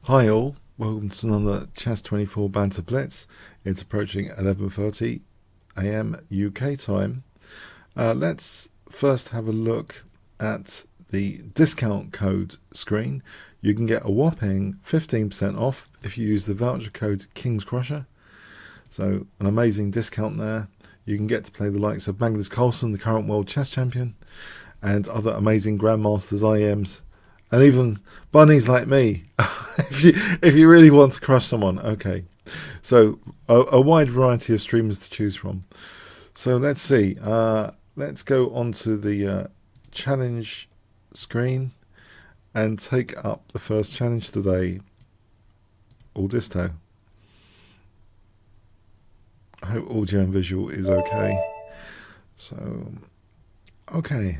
Hi all, welcome to another Chess24 Banter Blitz. It's approaching 11:30 AM UK time. Let's first have a look at the discount code screen. You can get a whopping 15% off if you use the voucher code Kingscrusher. So an amazing discount there. You can get to play the likes of Magnus Carlsen, the current world chess champion, and other amazing grandmasters, IMs, and even bunnies like me. if you really want to crush someone, okay. So a wide variety of streamers to choose from. So let's see. Let's go onto the challenge screen and take up the first challenge today. Audisto. I hope audio and visual is okay. So, okay.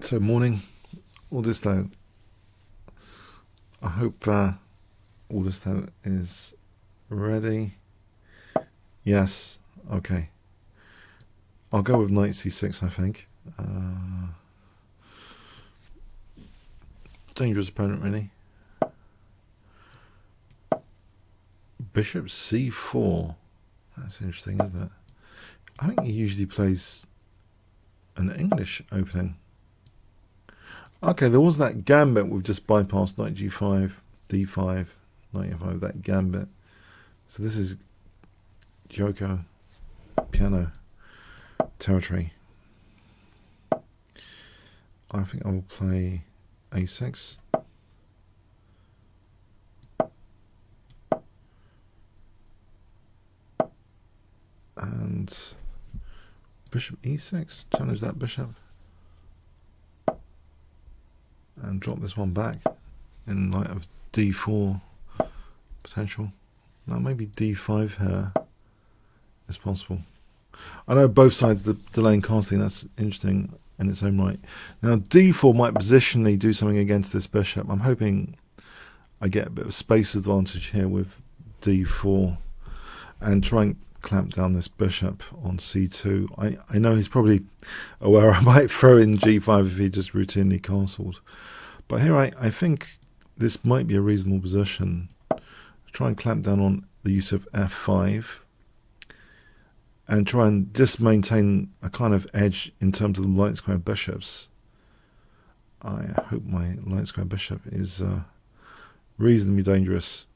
So morning, Audisto. I hope Audisto is ready. Yes, okay. I'll go with knight c6, I think. Dangerous opponent, really. Bishop c4. That's interesting, isn't it? I think he usually plays an English opening. Okay, there was that gambit we've just bypassed, knight g5, d5, knight f5, that gambit. So this is Joko piano territory. I think I will play a6. And bishop e6, challenge that bishop. And drop this one back in light of d4 potential. Now maybe d5 here is possible. I know both sides the delaying casting, that's interesting in its own right. Now d4 might positionally do something against this bishop. I'm hoping I get a bit of space advantage here with d4 and try and clamp down this bishop on c2. I know he's probably aware I might throw in g5 if he just routinely castled. But here I think this might be a reasonable position. Try and clamp down on the use of f5 and try and just maintain a kind of edge in terms of the light square bishops. I hope my light square bishop is reasonably dangerous.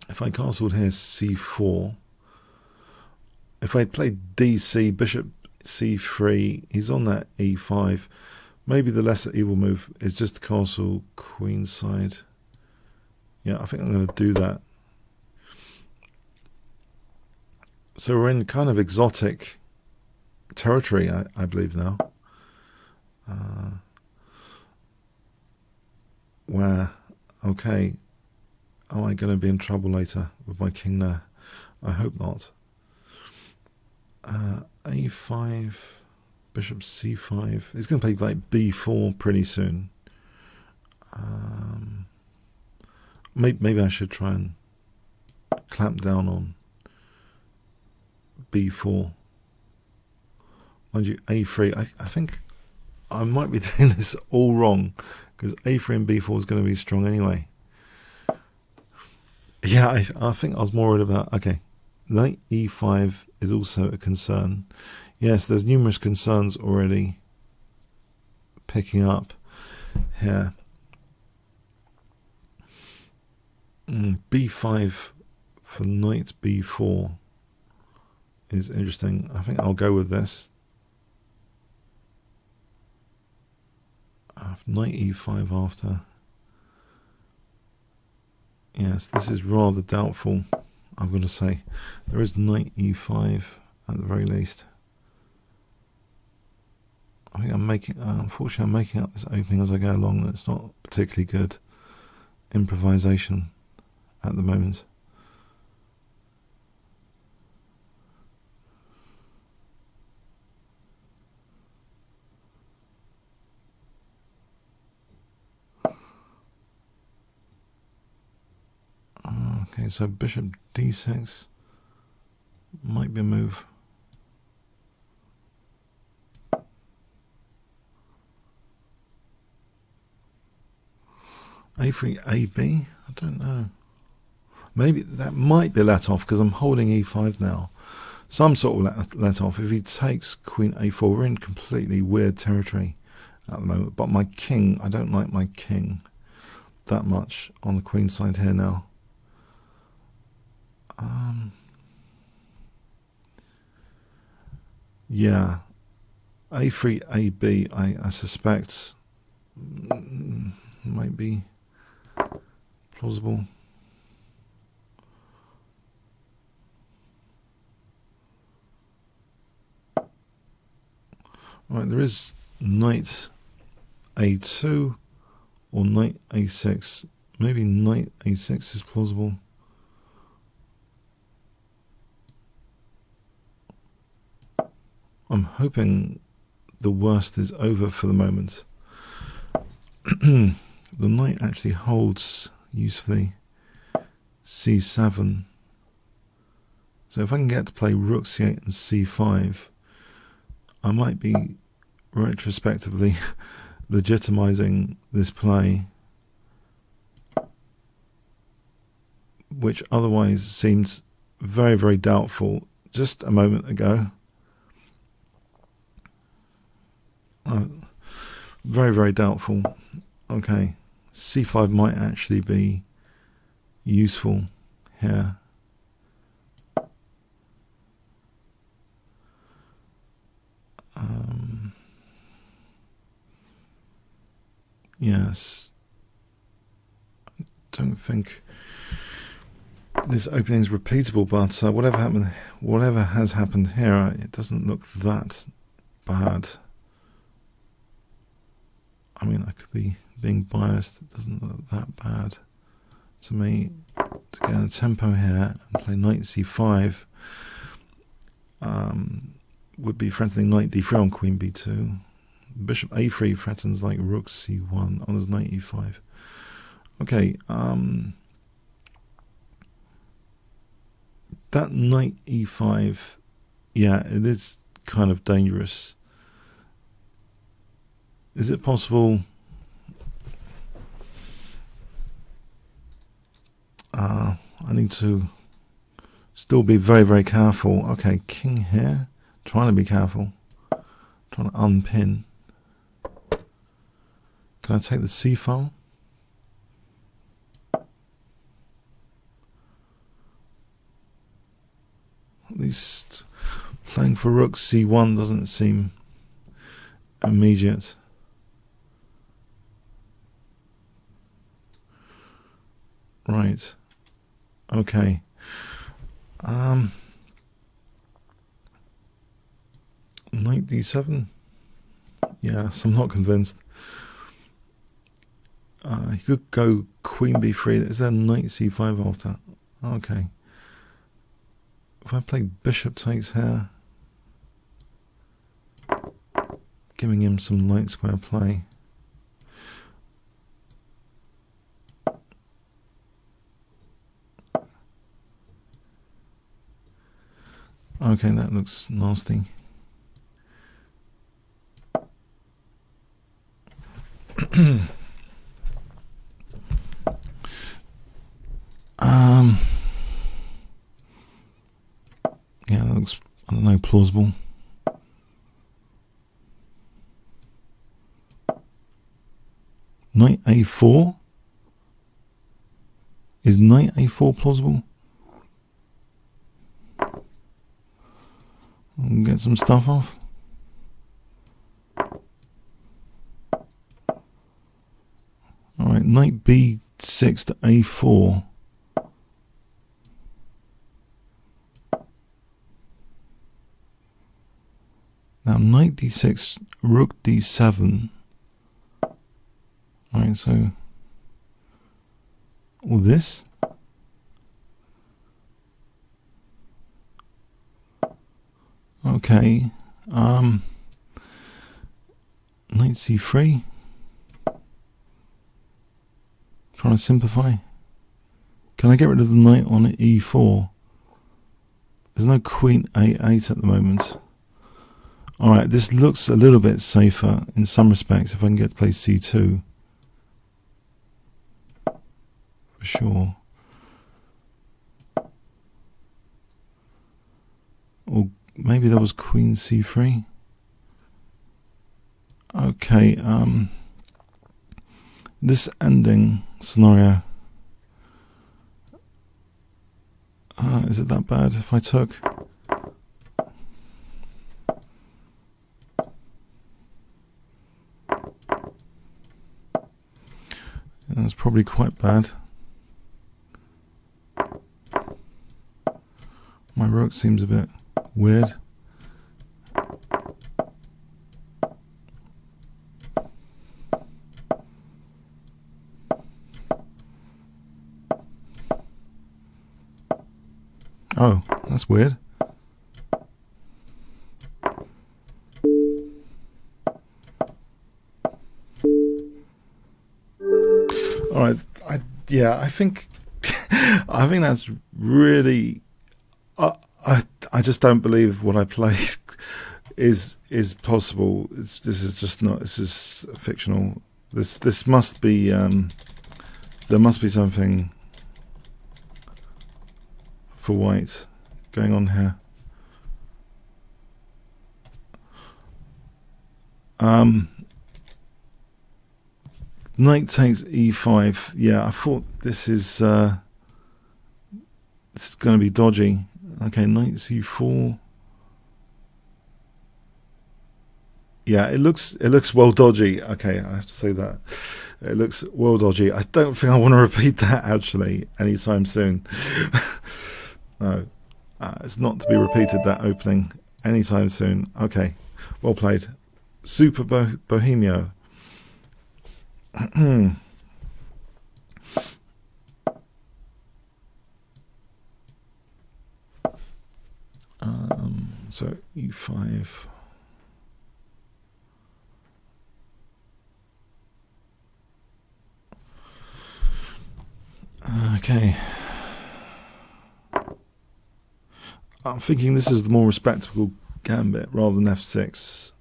If I castled here c4, if I played dc, bishop c3, he's on that e5. Maybe the lesser evil move is just to castle queenside. Yeah, I think I'm going to do that. So we're in kind of exotic territory, I believe now. Where, okay, am I going to be in trouble later with my king there? I hope not. a5, bishop c5. He's going to play like b4 pretty soon. Maybe I should try and clamp down on b4. Mind you, a3. I think I might be doing this all wrong because a3 and b4 is going to be strong anyway. Yeah, I think I was more worried about. Okay, knight e5 is also a concern. Yes, there's numerous concerns already picking up here. b5 for knight b4 is interesting. I think I'll go with this. Knight e5 after. Yes, this is rather doubtful, I'm going to say. There is knight e5 at the very least. I think I'm making, unfortunately I'm making up this opening as I go along, and it's not particularly good improvisation at the moment. Okay, so bishop d6 might be a move. A3, AB? I don't know. Maybe that might be let off because I'm holding E5 now. Some sort of let off. If he takes Queen A4, we're in completely weird territory at the moment. But my king, I don't like my king that much on the queen side here now. Yeah, A3, AB, I suspect might be plausible. Right, there is knight A2 or knight A6. Maybe knight A6 is plausible. I'm hoping the worst is over for the moment. The knight actually holds usefully C7. So if I can get to play rook C8 and C5, I might be retrospectively legitimizing this play, which otherwise seemed very, very doubtful just a moment ago. Very, very doubtful. Okay, C5 might actually be useful here. Yes, I don't think this opening is repeatable, but whatever has happened here, it doesn't look that bad. I mean, I could be being biased. It doesn't look that bad to me. To get in a tempo here and play knight C5 would be threatening knight D3 on queen B2. Bishop A3 threatens like rook C1. Oh, there's knight E5. Okay, that knight E5, yeah, it is kind of dangerous. Is it possible? I need to still be very, very careful. Okay, king here. Trying to be careful. Trying to unpin. Can I take the C file? At least playing for rook C1 doesn't seem immediate. Right. Okay. Knight D7. Yes, I'm not convinced. He could go queen B3. Is there knight C5 after? Okay. If I play bishop takes here, giving him some light square play. Okay, that looks nasty. Yeah, that looks, I don't know, plausible. Knight A4? Is knight A4 plausible? We'll get some stuff off. Alright, knight B6 to A4. Now knight D6, rook D7. Alright, so all this. Okay. Knight C3. Trying to simplify. Can I get rid of the knight on E4? There's no queen A8 at the moment. Alright, this looks a little bit safer in some respects if I can get to play C2. for sure. Or maybe there was queen c3. Okay, this ending scenario, is it that bad if I took? That's probably quite bad. My rook seems a bit weird. Oh, that's weird. All right, I think I think that's really. I just don't believe what I play is possible. This is just not. This is fictional. This must be. There must be something for white going on here. Knight takes e5. Yeah, I thought this is going to be dodgy. Okay, knight c4. Yeah, it looks well dodgy. Okay, I have to say that. It looks well dodgy. I don't think I want to repeat that actually anytime soon. No, it's not to be repeated, that opening, anytime soon. Okay, well played. Super Bohemio. So e5. Okay. I'm thinking this is the more respectable gambit rather than f6.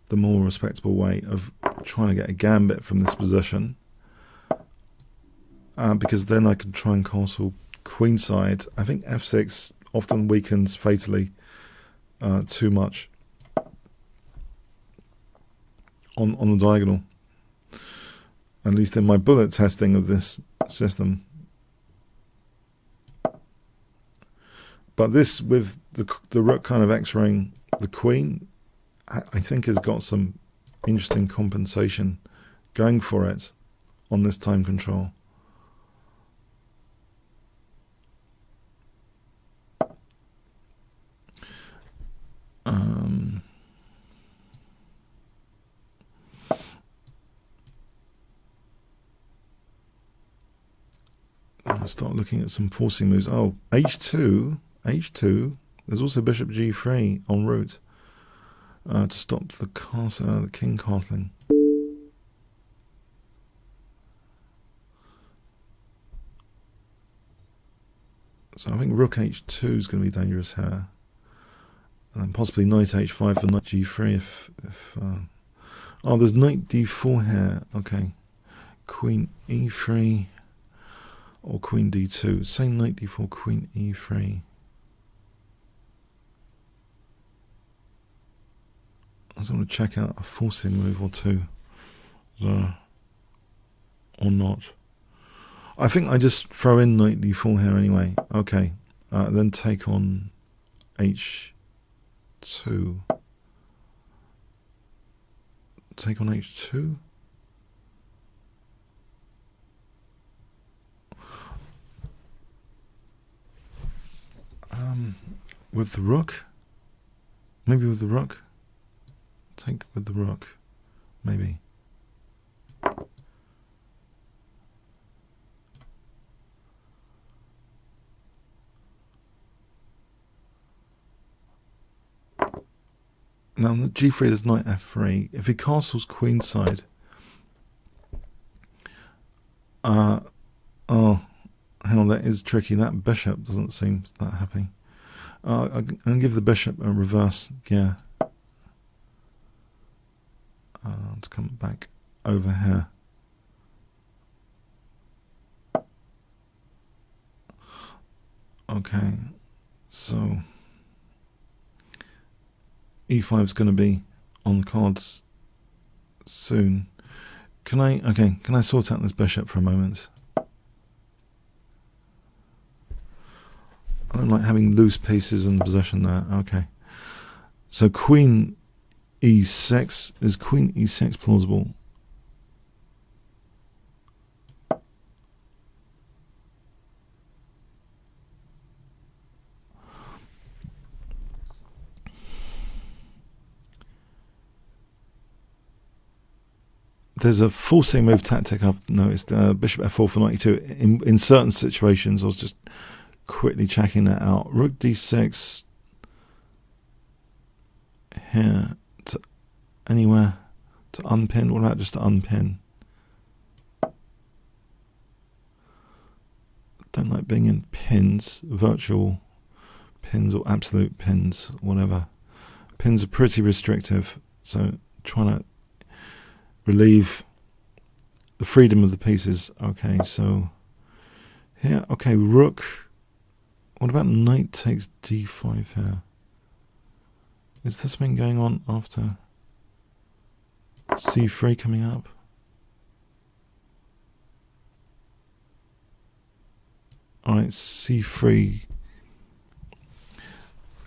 The more respectable way of trying to get a gambit from this position. Because then I can try and castle queenside. I think f6 often weakens fatally too much on the diagonal. At least in my bullet testing of this system. But this, with the rook kind of x-raying the queen, I think has got some interesting compensation going for it on this time control. I'll start looking at some forcing moves. Oh, h2. There's also bishop g3 en route to stop the castle, the king castling. So I think rook h2 is going to be dangerous here, and then possibly knight h5 for knight g3 if oh, there's knight d4 here. Okay, queen e3 or queen d2. Say knight d4, queen e3. I just want to check out a forcing move or two there, or not. I think I just throw in knight d4 here anyway. Okay, then take on h2. Take on h2. With the rook? Maybe with the rook? Take with the rook. Maybe. Now the g3 is knight f3. If he castles queenside, oh, hang on, that is tricky. That bishop doesn't seem that happy. I'm going to give the bishop a reverse gear. To come back over here. Okay, so e5 is going to be on the cards soon. Can I sort out this bishop for a moment? I don't like having loose pieces in possession there. Okay. So queen e6. Is queen e6 plausible? There's a forcing move tactic I've noticed. Bishop f4 for 92. In certain situations, I was just quickly checking that out. Rook d6 here to anywhere to unpin. What about just to unpin? Don't like being in pins, virtual pins or absolute pins, whatever. Pins are pretty restrictive, so trying to relieve the freedom of the pieces. Okay, so here, okay, rook. What about knight takes d5 here? Is there something going on after c3 coming up? Alright, c3.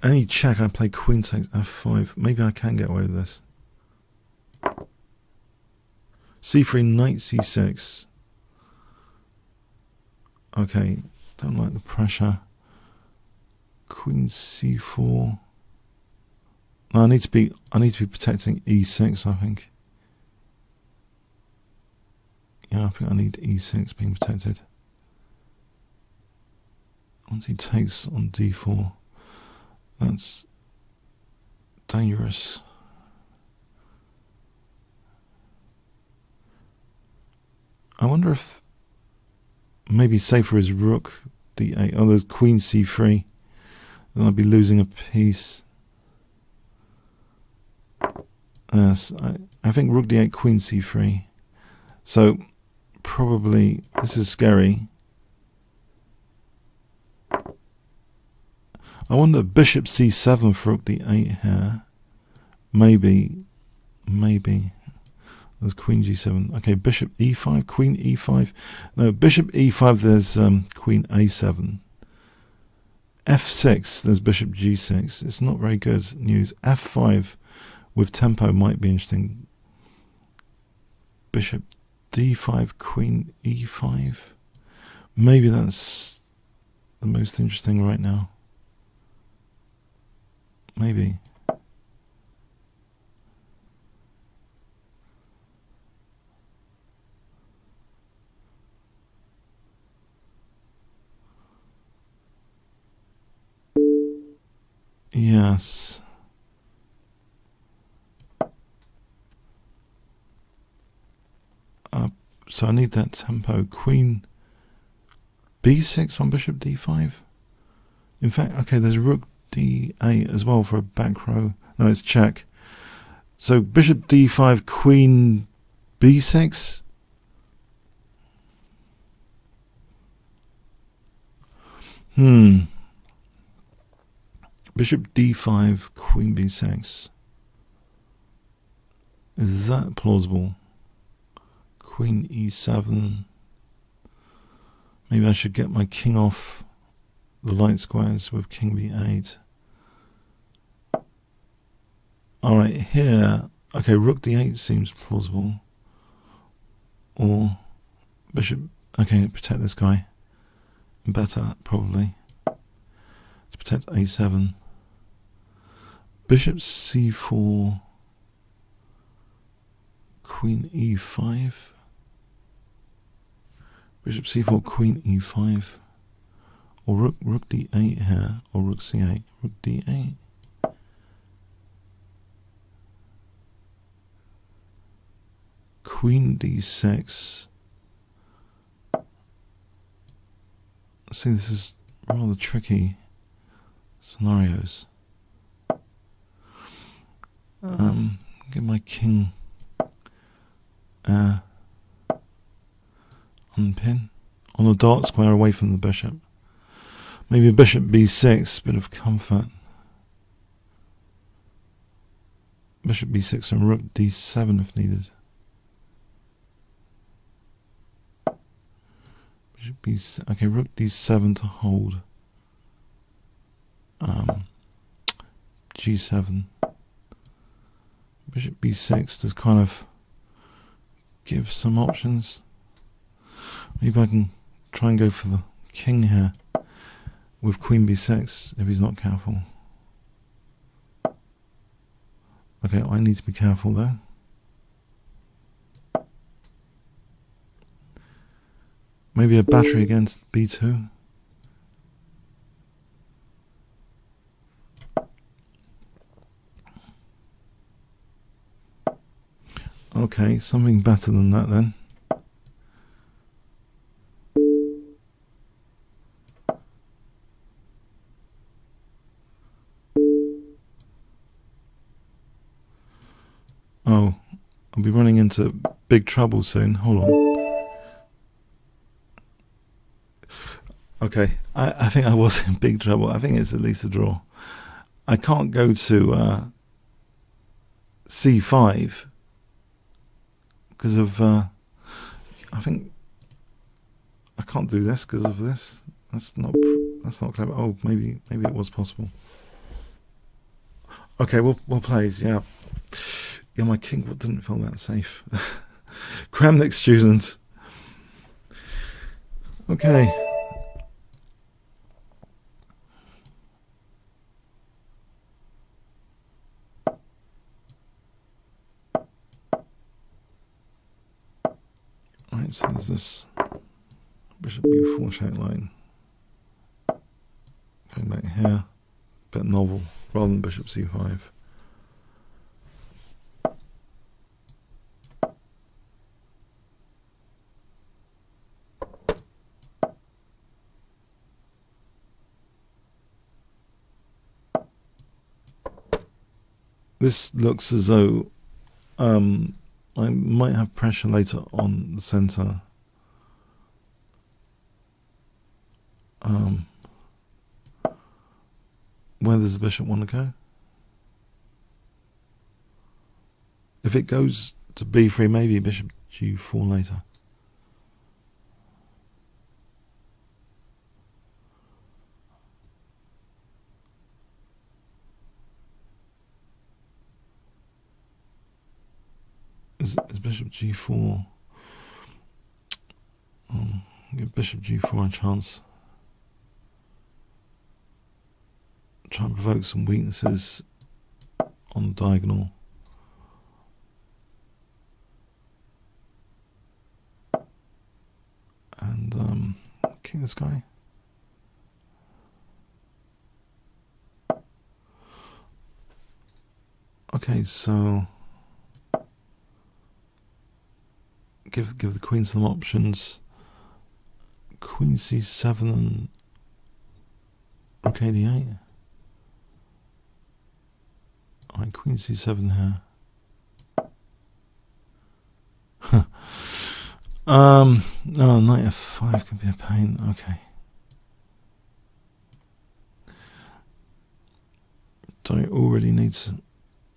Any check, I play queen takes f5. Maybe I can get away with this. c3, knight c6. Okay, don't like the pressure. Queen c4. No, I need to be protecting e6, I think. Yeah, I think I need e6 being protected. Once he takes on d4, that's dangerous. I wonder if maybe safer is rook d8. Oh, there's queen c3. Then I'd be losing a piece. Yes, I think rook d8, queen c3. So probably this is scary. I wonder bishop c7 for rook d8 here. Maybe. There's queen g7. Okay, bishop e5, queen e5. No, bishop e5, there's queen a7. f6, there's bishop g6. It's not very good news. f5 with tempo might be interesting. Bishop d5, queen e5. Maybe that's the most interesting right now. Maybe. Yes. So I need that tempo. Queen b6 on bishop d5. In fact, okay, there's rook d8 as well for a back row. No, it's check. So bishop d5, queen b6. Bishop d5, queen b6. Is that plausible? Queen e7. Maybe I should get my king off the light squares with king b8. Alright, here, okay, rook d8 seems plausible. Or bishop, okay, protect this guy. Better, probably. To protect a7. Bishop c4. Queen e5. Bishop c4, queen e5. Or rook d8 here, or rook c8. Rook d8. Queen d6. See, this is rather tricky scenarios. Get my king unpin on a dark square away from the bishop. Maybe a bishop b6, bit of comfort. Bishop b6 and rook d7 if needed. Bishop b6, okay, rook d7 to hold. G7. Bishop b6 to kind of give some options. Maybe I can try and go for the king here with queen b6 if he's not careful. Okay, I need to be careful though. Maybe a battery against b2. Okay, something better than that then. Oh, I'll be running into big trouble soon. Hold on. Okay, I think I was in big trouble. I think it's at least a draw. I can't go to c5 because of I think I can't do this because of this. That's not clever. Oh, maybe it was possible. Okay, well played. Yeah, my king didn't feel that safe. Kramnik students. Okay. Right, so there's this bishop b4 shape line. Going back here, a bit novel, rather than bishop c5. This looks as though I might have pressure later on the center. Where does the bishop want to go? If it goes to b3, maybe bishop g4 later. Is bishop g4? Give bishop g4 a chance. Try and provoke some weaknesses on the diagonal. And king this guy. Okay, so give the queen some options. Queen c7 and rook a8. Alright, queen c7 here. No, knight f5 could be a pain. Okay. So it already needs.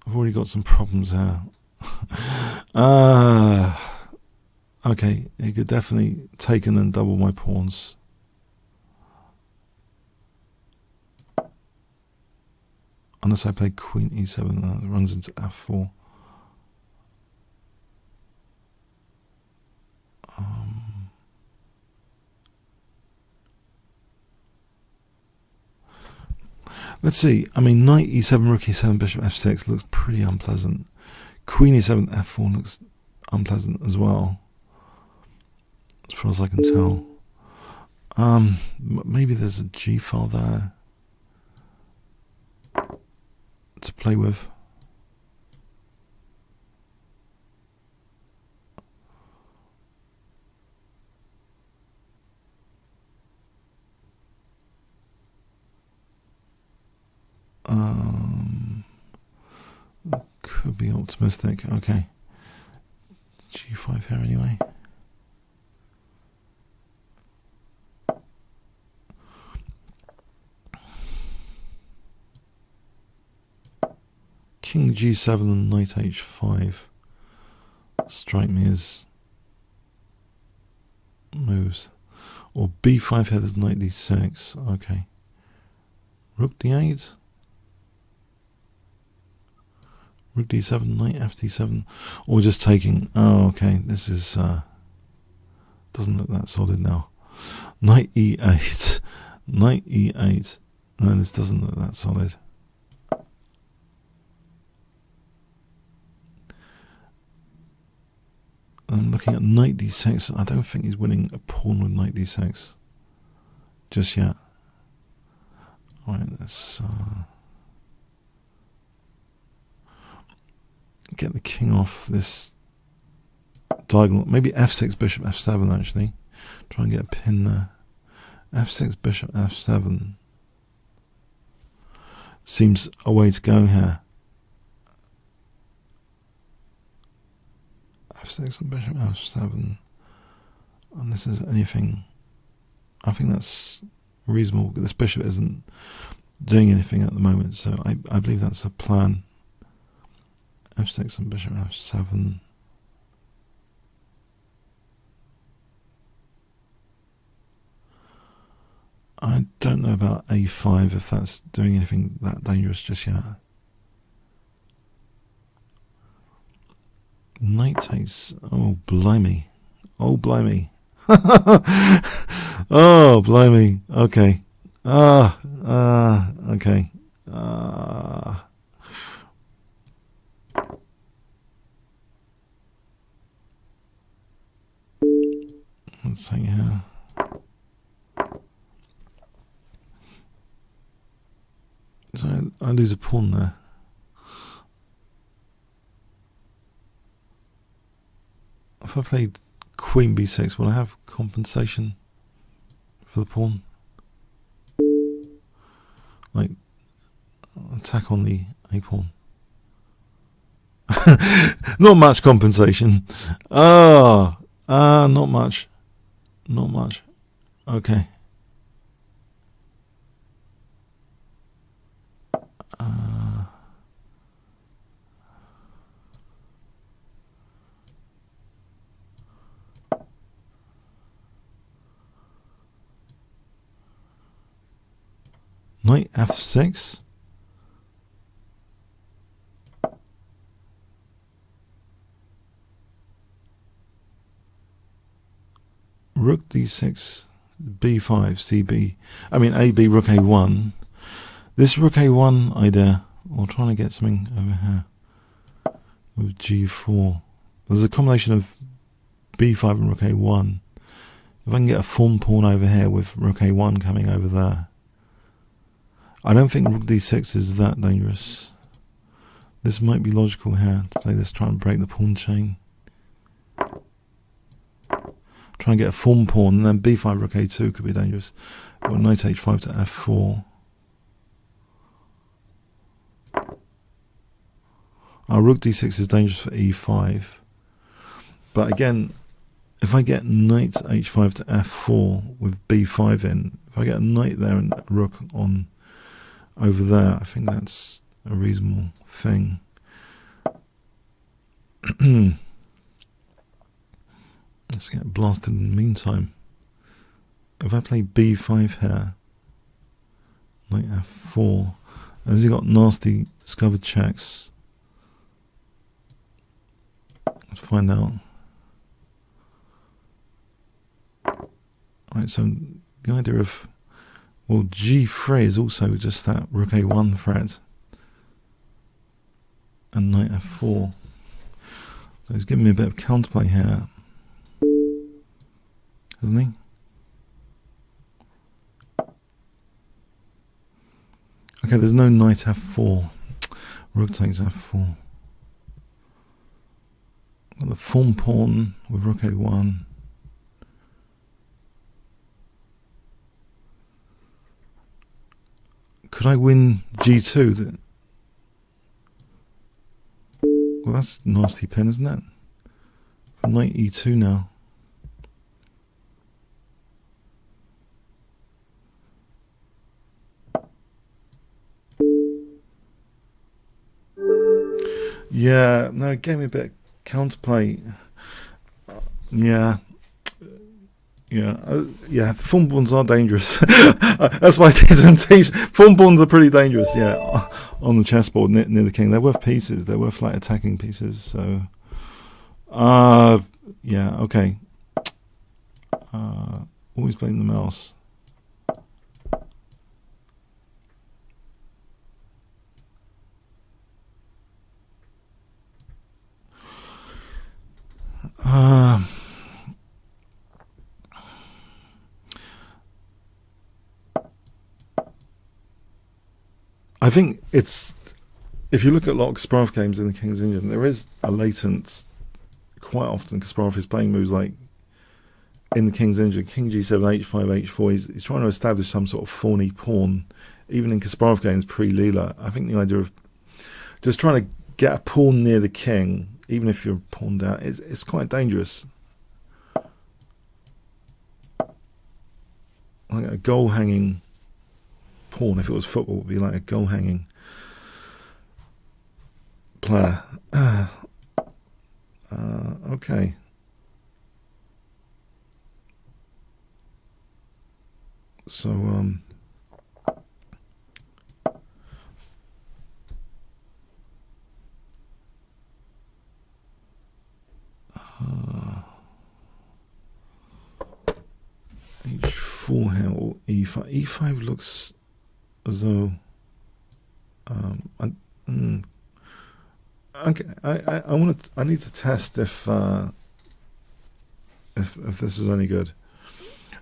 I've already got some problems here. Okay, he could definitely take in and double my pawns. Unless I play queen e7, that runs into f4. Let's see. I mean, knight e7, rook e7, bishop f6 looks pretty unpleasant. Queen e7, f4 looks unpleasant as well, as far as I can tell. Maybe there's a g file there to play with. That could be optimistic. Okay, g5 here anyway. king g7 and knight h5 strike me as moves. Or b5 here, there's knight d6. Okay. Rook d8. Rook d7, knight fd7. Or just taking. Oh, okay. This is doesn't look that solid now. Knight e8. Knight e8. No, this doesn't look that solid. I'm looking at knight d6. I don't think he's winning a pawn with knight d6 just yet. Alright, let's get the king off this diagonal. Maybe f6, bishop f7 actually. Try and get a pin there. f6, bishop f7 seems a way to go here. f6 and bishop f7. Unless there's anything. I think that's reasonable. This bishop isn't doing anything at the moment, so I believe that's a plan. f6 and bishop f7. I don't know about a5 if that's doing anything that dangerous just yet. Knight takes. Oh, blimey. Oh, blimey. Oh, blimey. Okay. Okay. Let's see here. So I lose a pawn there. If I played queen b6, will I have compensation for the pawn? Like, attack on the a pawn. Not much compensation. Not much. Not much. Okay. Knight f6. Rook d6, b5, cb. I mean ab, rook a1. This rook a1 idea, or trying to get something over here with g4. There's a combination of b5 and rook a1. If I can get a form pawn over here with rook a1 coming over there. I don't think rook d6 is that dangerous. This might be logical here to play this, try and break the pawn chain. Try and get a form pawn, and then b5 rook a2 could be dangerous. Or knight h5 to f4. Rook d6 is dangerous for e5. But again, if I get knight h5 to f4 with b5 in, if I get a knight there and a rook on over there, I think that's a reasonable thing. Let's get blasted in the meantime. If I play b5 here, knight f4, has he got nasty discovered checks? Let's find out. Right, so the idea of, well, g3 is also just that rook a1 threat. And knight f4. So he's giving me a bit of counterplay here. Hasn't he? Okay, there's no knight f4. Rook takes f4. Got the form pawn with rook a1. Could I win g2? Well, that's a nasty pin, isn't it? Knight e2 now. Yeah, no, it gave me a bit of counterplay. Yeah. Yeah, yeah. Thornborns are dangerous. That's why I did some teach. Thornborns are pretty dangerous. Yeah, on the chessboard near the king. They're worth pieces. They're worth like attacking pieces. So, yeah. Okay. Always blame the mouse. I think it's, if you look at a lot of Kasparov games in the King's Engine, there is a latent, quite often Kasparov is playing moves like in the King's Engine, King G7, H5, H4, he's trying to establish some sort of thorny pawn, even in Kasparov games pre-Leela. I think the idea of just trying to get a pawn near the king, even if you're pawned out, it's quite dangerous. Like a goal hanging pawn, if it was football, would be like a goal hanging player. Okay. So H4 here or E5. E5 looks as though okay. I need to test if this is any good.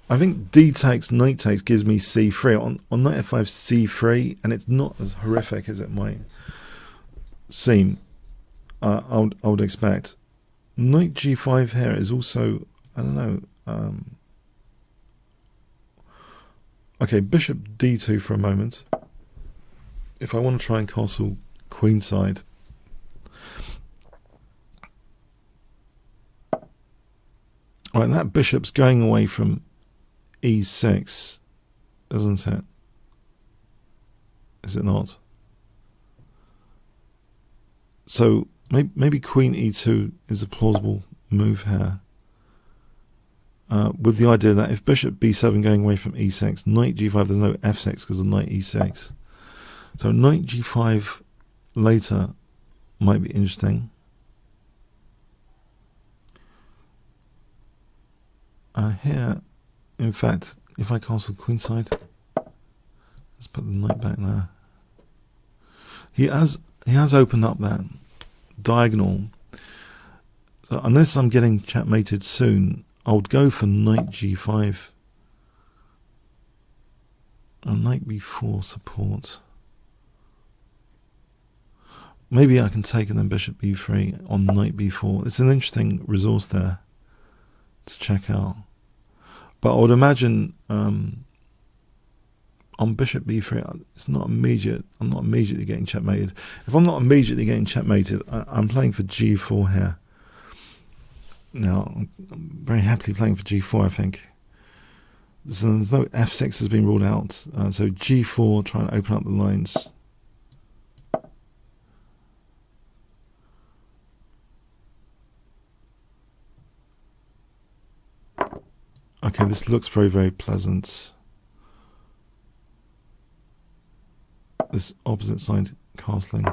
I think D takes, knight takes gives me C3 on knight F5 C3, and it's not as horrific as it might seem. I would expect. Knight G5 here is also, I don't know. Okay, bishop D2 for a moment. If I want to try and castle queenside. Alright, that bishop's going away from E6, isn't it? Is it not? So maybe Queen E2 is a plausible move here. With the idea that if Bishop B7 going away from E6, Knight G5, there's no F6 because of Knight E6. So Knight G5 later might be interesting. Here, in fact, if I castle queenside, let's put the knight back there. He has opened up that diagonal. So unless I'm getting checkmated soon, I would go for Knight G5 and Knight B4 support. Maybe I can take and then Bishop B3 on Knight B4. It's an interesting resource there to check out. But I would imagine on Bishop B3, it's not immediate. I'm not immediately getting checkmated. If I'm not immediately getting checkmated, I'm playing for G4 here. Now, I'm very happily playing for G4, I think. So there's no F6 has been ruled out. So G4, trying to open up the lines. Okay, this looks very, very pleasant. This opposite side castling.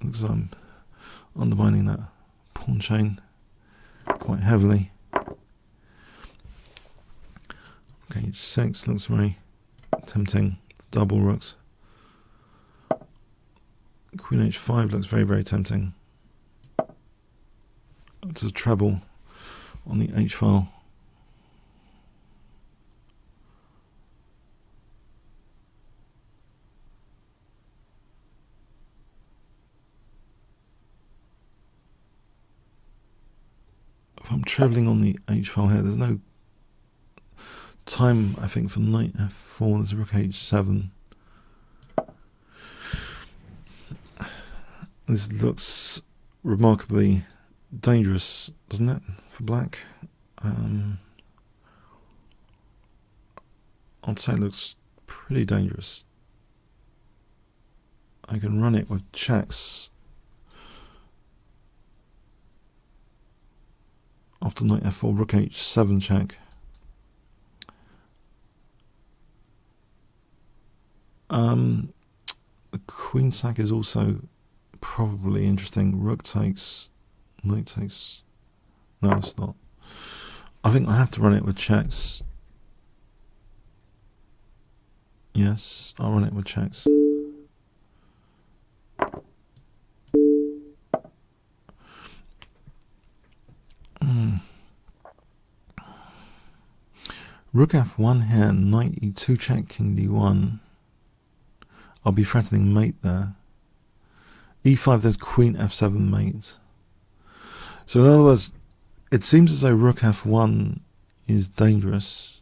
Looks like I'm undermining that pawn chain quite heavily. Okay, H6 looks very tempting. Double rooks. Queen H5 looks very, very tempting. It's a treble on the H file. If I'm trebling on the H file here, there's no time, I think, for Knight F4. There's Rook H7. This looks remarkably dangerous, doesn't it, for black? I'd say it looks pretty dangerous. I can run it with checks. After knight f4, rook h7 check. The queen sack is also probably interesting. Rook takes, knight takes. No, it's not. I think I have to run it with checks. Yes, I'll run it with checks. Rook f1 here, knight e2 check, king d1. I'll be threatening mate there. e5, there's queen f7 mate. So in other words, it seems as though rook f1 is dangerous.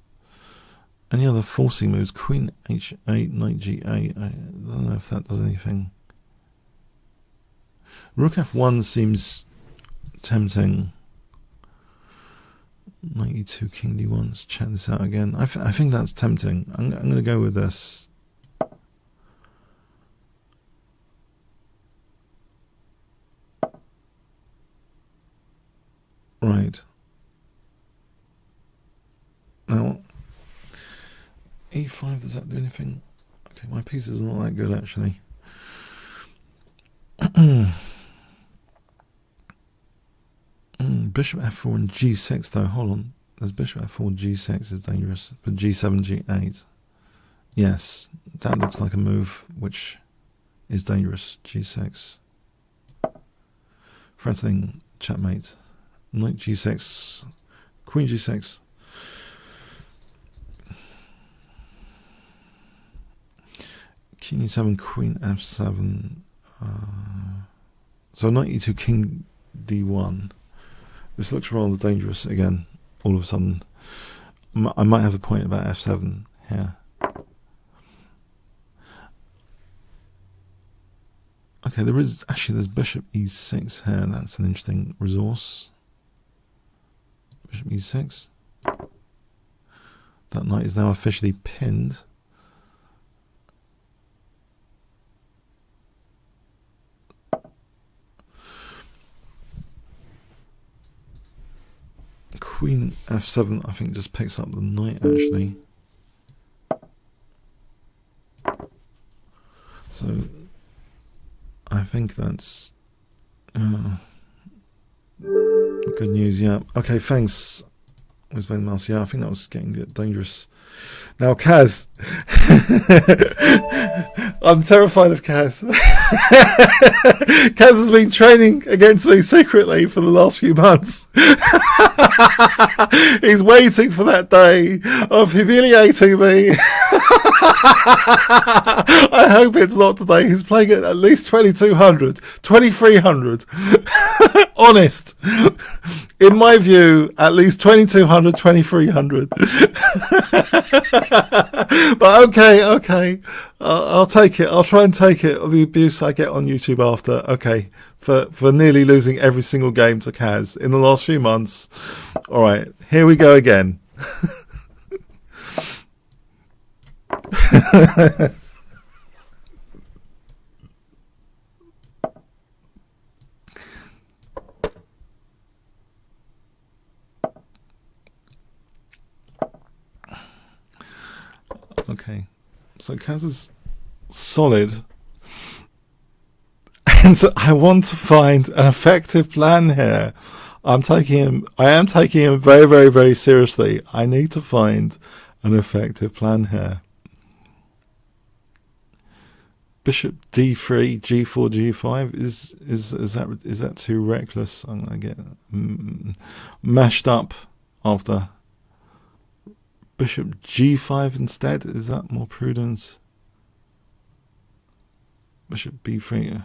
Any other forcing moves? Queen h8, knight g8. I don't know if that does anything. Rook f1 seems tempting. Knight e2, king d1. Let's check this out again. I think that's tempting. I'm going to go with this. Right. Now, e5, does that do anything? Okay, my piece is not that good, actually. Bishop f4 and g6, though. Hold on. There's bishop f4, g6 is dangerous. But g7, g8. Yes, that looks like a move which is dangerous. g6. Threatening checkmate. Knight g6. Queen g6. King e7, queen f7. So knight e2, king d1. This looks rather dangerous again, all of a sudden. I might have a point about f7 here. Okay, there's bishop e6 here. That's an interesting resource. Bishop e6. That knight is now officially pinned. Queen f7, I think, just picks up the knight, actually. So, I think that's good news, yeah. Okay, thanks. Where's Ben Mouse? Yeah, I think that was getting a bit dangerous. Now, Kaz. I'm terrified of Kaz. Kaz has been training against me secretly for the last few months. He's waiting for that day of humiliating me. I hope it's not today. He's playing at least 2200, 2300. Honest. In my view, at least 2200, 2300. But okay. I'll take it. I'll try and take it. The abuse I get on YouTube after. Okay. For nearly losing every single game to Kaz in the last few months. All right. Here we go again. Okay, so Kaz is solid, and so I want to find an effective plan here. I am taking him very, very, very seriously. I need to find an effective plan here. Bishop d3, g4, g5 is that too reckless? I'm gonna get mashed up after. Bishop g5 instead, is that more prudent? Bishop b3.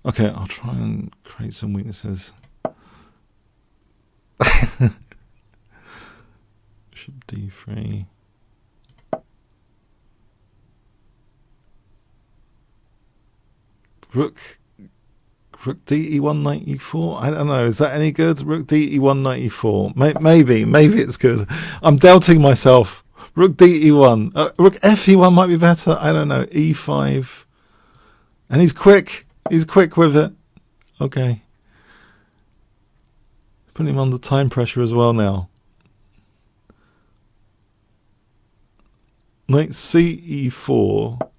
Okay, I'll try and create some weaknesses. Bishop d3. Rook d e1, knight e4. I don't know. Is that any good? Rook d e1, knight e4. Maybe it's good. I'm doubting myself. Rook d e1. Rook f e1 might be better. I don't know. e5. And he's quick. He's quick with it. Okay. Putting him under time pressure as well now. Knight CE4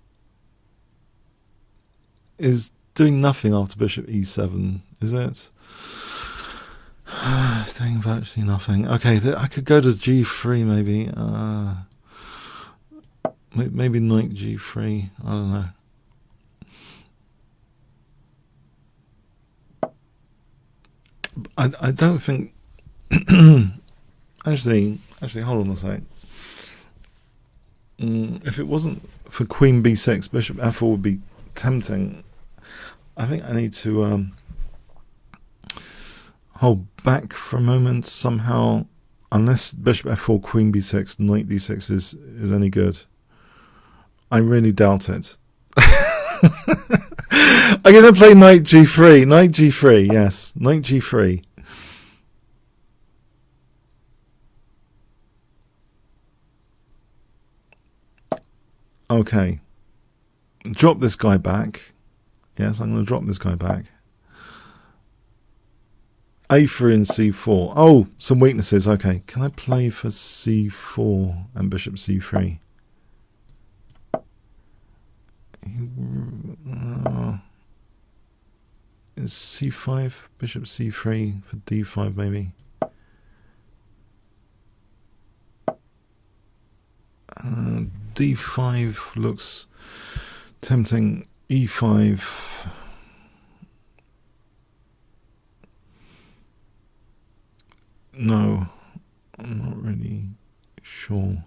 is doing nothing after bishop E7, is it? It's doing virtually nothing. Okay, I could go to G3 maybe. Maybe knight G3. I don't know. I don't think. actually, hold on a sec. If it wasn't for Queen B6, Bishop F4 would be tempting. I think I need to hold back for a moment somehow. Unless Bishop F4, Queen B6, Knight D6 is any good. I really doubt it. I'm going to play Knight G3. Knight G3, yes. Knight G3. Okay. Drop this guy back. Yes, I'm going to drop this guy back. A3 and C4. Oh, some weaknesses. Okay. Can I play for C4 and Bishop C3? Is C5, Bishop C3 for D5 maybe? D5 looks tempting. E5. No, I'm not really sure.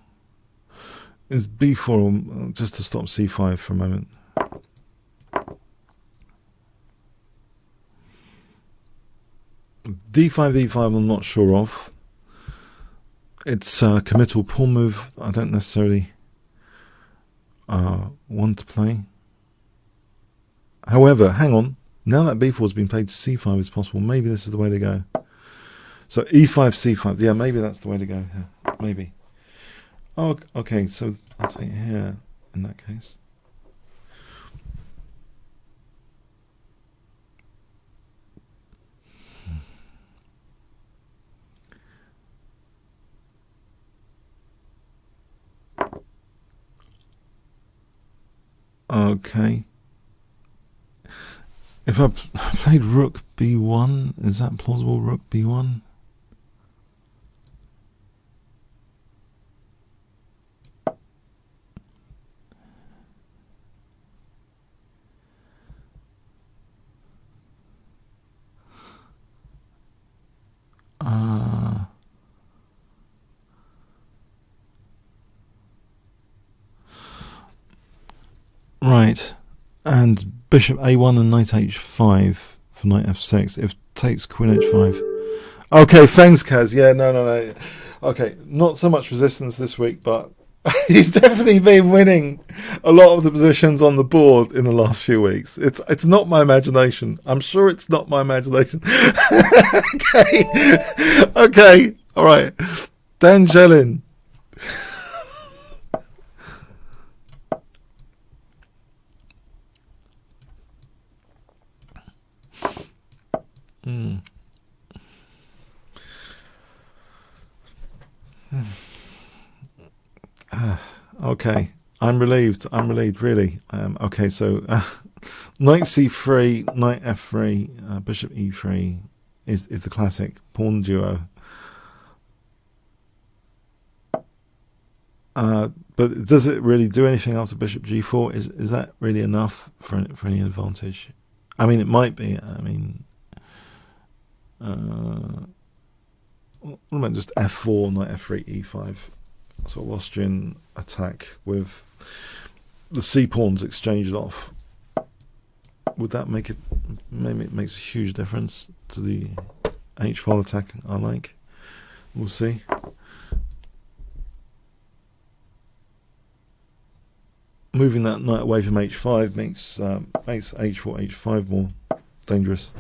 Is B4 just to stop C5 for a moment? D5, E5 I'm not sure of. It's a committal pawn move I don't necessarily want to play. However, hang on. Now that B4 has been played, C5 is possible. Maybe this is the way to go. So E5, C5. Yeah, maybe that's the way to go. Yeah, maybe. Oh, okay. So I'll take it here in that case. Okay. If I played Rook B1, is that plausible? Rook B1? Right. And Bishop A1 and Knight H5 for Knight F6. If takes Queen H5. Okay, thanks, Kaz. Yeah, no. Okay, not so much resistance this week, but he's definitely been winning a lot of the positions on the board in the last few weeks. It's not my imagination. I'm sure it's not my imagination. Okay, all right. Dan Jellin. Okay, I'm relieved, really. Okay, so Knight C3, Knight F3, Bishop E3 is the classic pawn duo. But does it really do anything after Bishop G4? Is that really enough for any advantage? I mean, it might be. I mean, what about just F4, Knight F3, E5? Sort of Austrian attack with the C pawns exchanged off. Would that make it? Maybe it makes a huge difference to the H file attack I like. We'll see. Moving that knight away from H5 makes H4, H5 more dangerous.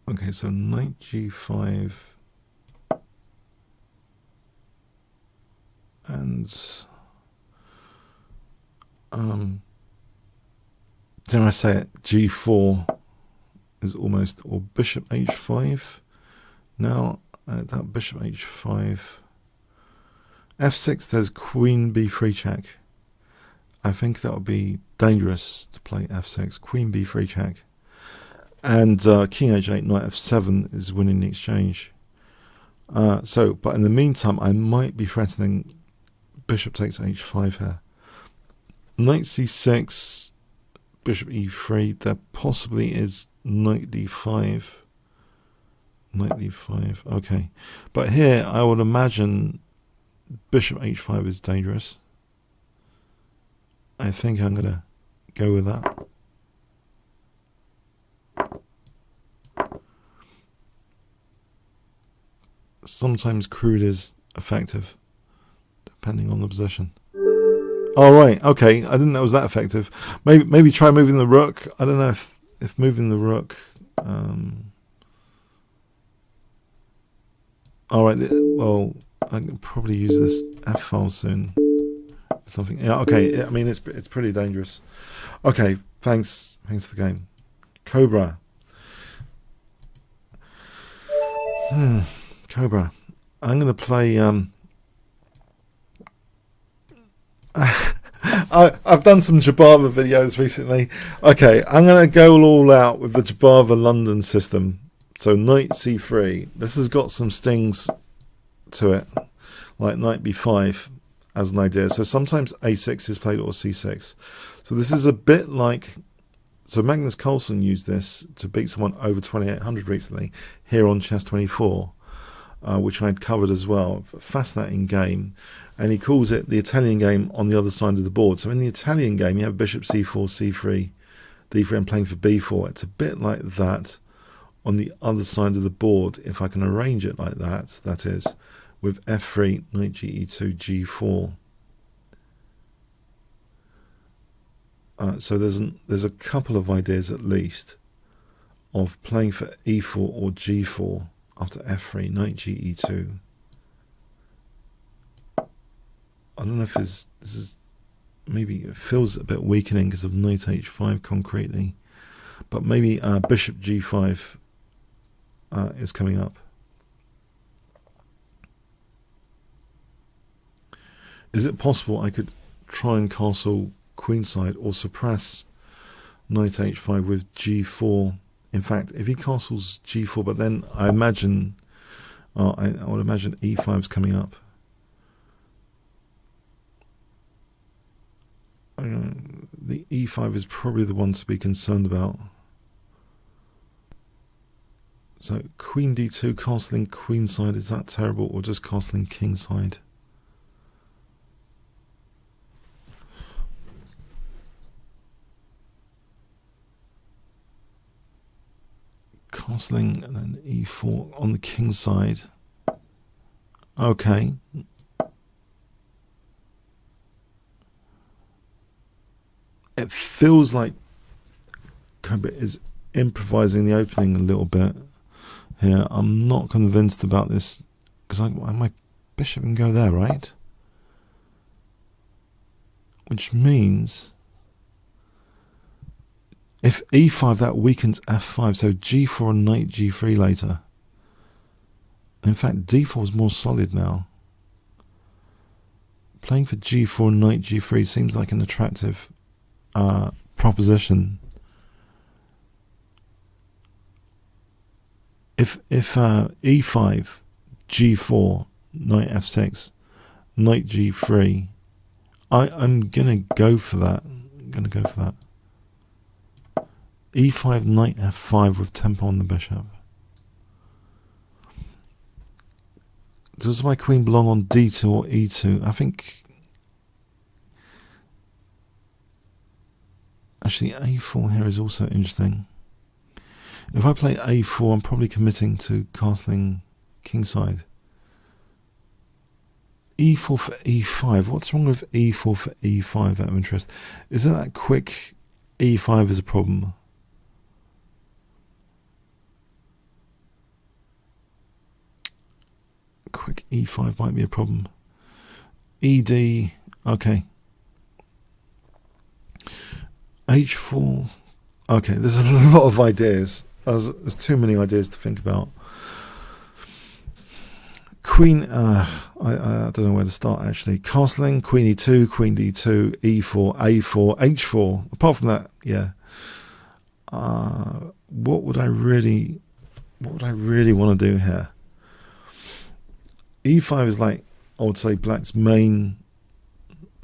Okay, so Knight G5. and dare I say it, g4 is almost, or bishop h5. Now that bishop h5, f6, there's queen b3 check. I think that would be dangerous to play f6, queen b3 check. And king h8, knight f7 is winning the exchange. But in the meantime, I might be threatening bishop takes h5 here. Knight c6, bishop e3, there possibly is knight d5. Knight d5, okay. But here, I would imagine bishop h5 is dangerous. I think I'm going to go with that. Sometimes crude is effective, depending on the position. All right, okay. I didn't know it was that effective. Maybe try moving the rook. I don't know if moving the rook. All right. Well, I can probably use this f file soon. Something. Yeah. Okay. I mean, it's pretty dangerous. Okay. Thanks for the game, Cobra. Cobra. I'm going to play. I've done some Jabava videos recently. Okay, I'm going to go all out with the Jabava London system. So knight c3. This has got some stings to it, like knight b5 as an idea. So sometimes a6 is played or c6. So this is a bit like. So Magnus Carlsen used this to beat someone over 2800 recently here on Chess 24. Which I'd covered as well. Fascinating game. And he calls it the Italian game on the other side of the board. So in the Italian game, you have bishop c4, c3, d3, and playing for b4. It's a bit like that on the other side of the board, if I can arrange it like that, that is, with f3, knight ge2, g4. So there's a couple of ideas at least of playing for e4 or g4 after f3, knight ge2. I don't know if this is, maybe it feels a bit weakening because of knight h5 concretely, but maybe bishop g5 is coming up. Is it possible I could try and castle queenside or suppress knight h5 with g4? In fact, if he castles g4, but then I imagine, I would imagine e5 is coming up. The e5 is probably the one to be concerned about. So queen d2, castling queenside, is that terrible, or just castling kingside? Castling and then e4 on the king side. Okay. It feels like Kobe is improvising the opening a little bit here. I'm not convinced about this because my bishop can go there, right? Which means if e5, that weakens f5, so g4 and knight g3 later. And in fact, d4 is more solid now. Playing for g4 and knight g3 seems like an attractive proposition. If e5, g4, knight f6, knight g3, I'm gonna go for that. E5, knight f5 with tempo on the bishop. Does my queen belong on d2 or e2? I think actually a4 here is also interesting. If I play a4, I'm probably committing to castling kingside. e4 for e5. What's wrong with e4 for e5 out of interest? Isn't that quick e5 is a problem? Quick e5 might be a problem. ED, okay. H4, okay, there's a lot of ideas. There's too many ideas to think about. Queen, I don't know where to start actually. Castling, Queen E2, Queen D2, E4, A4, H4. Apart from that, yeah. What would I really want to do here? E5 is like, I would say, black's main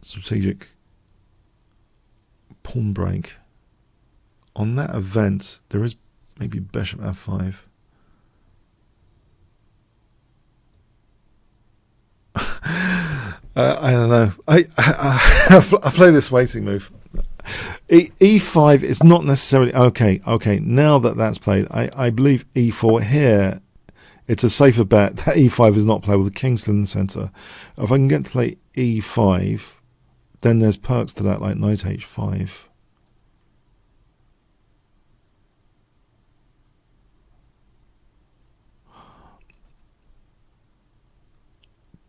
strategic pawn break. On that event, there is maybe bishop F5. I don't know. I play this waiting move. E5 is not necessarily okay. Now that's played, I believe E4 here. It's a safer bet that E5 is not played with the king still in the centre. If I can get to play E5, then there's perks to that, like knight H5.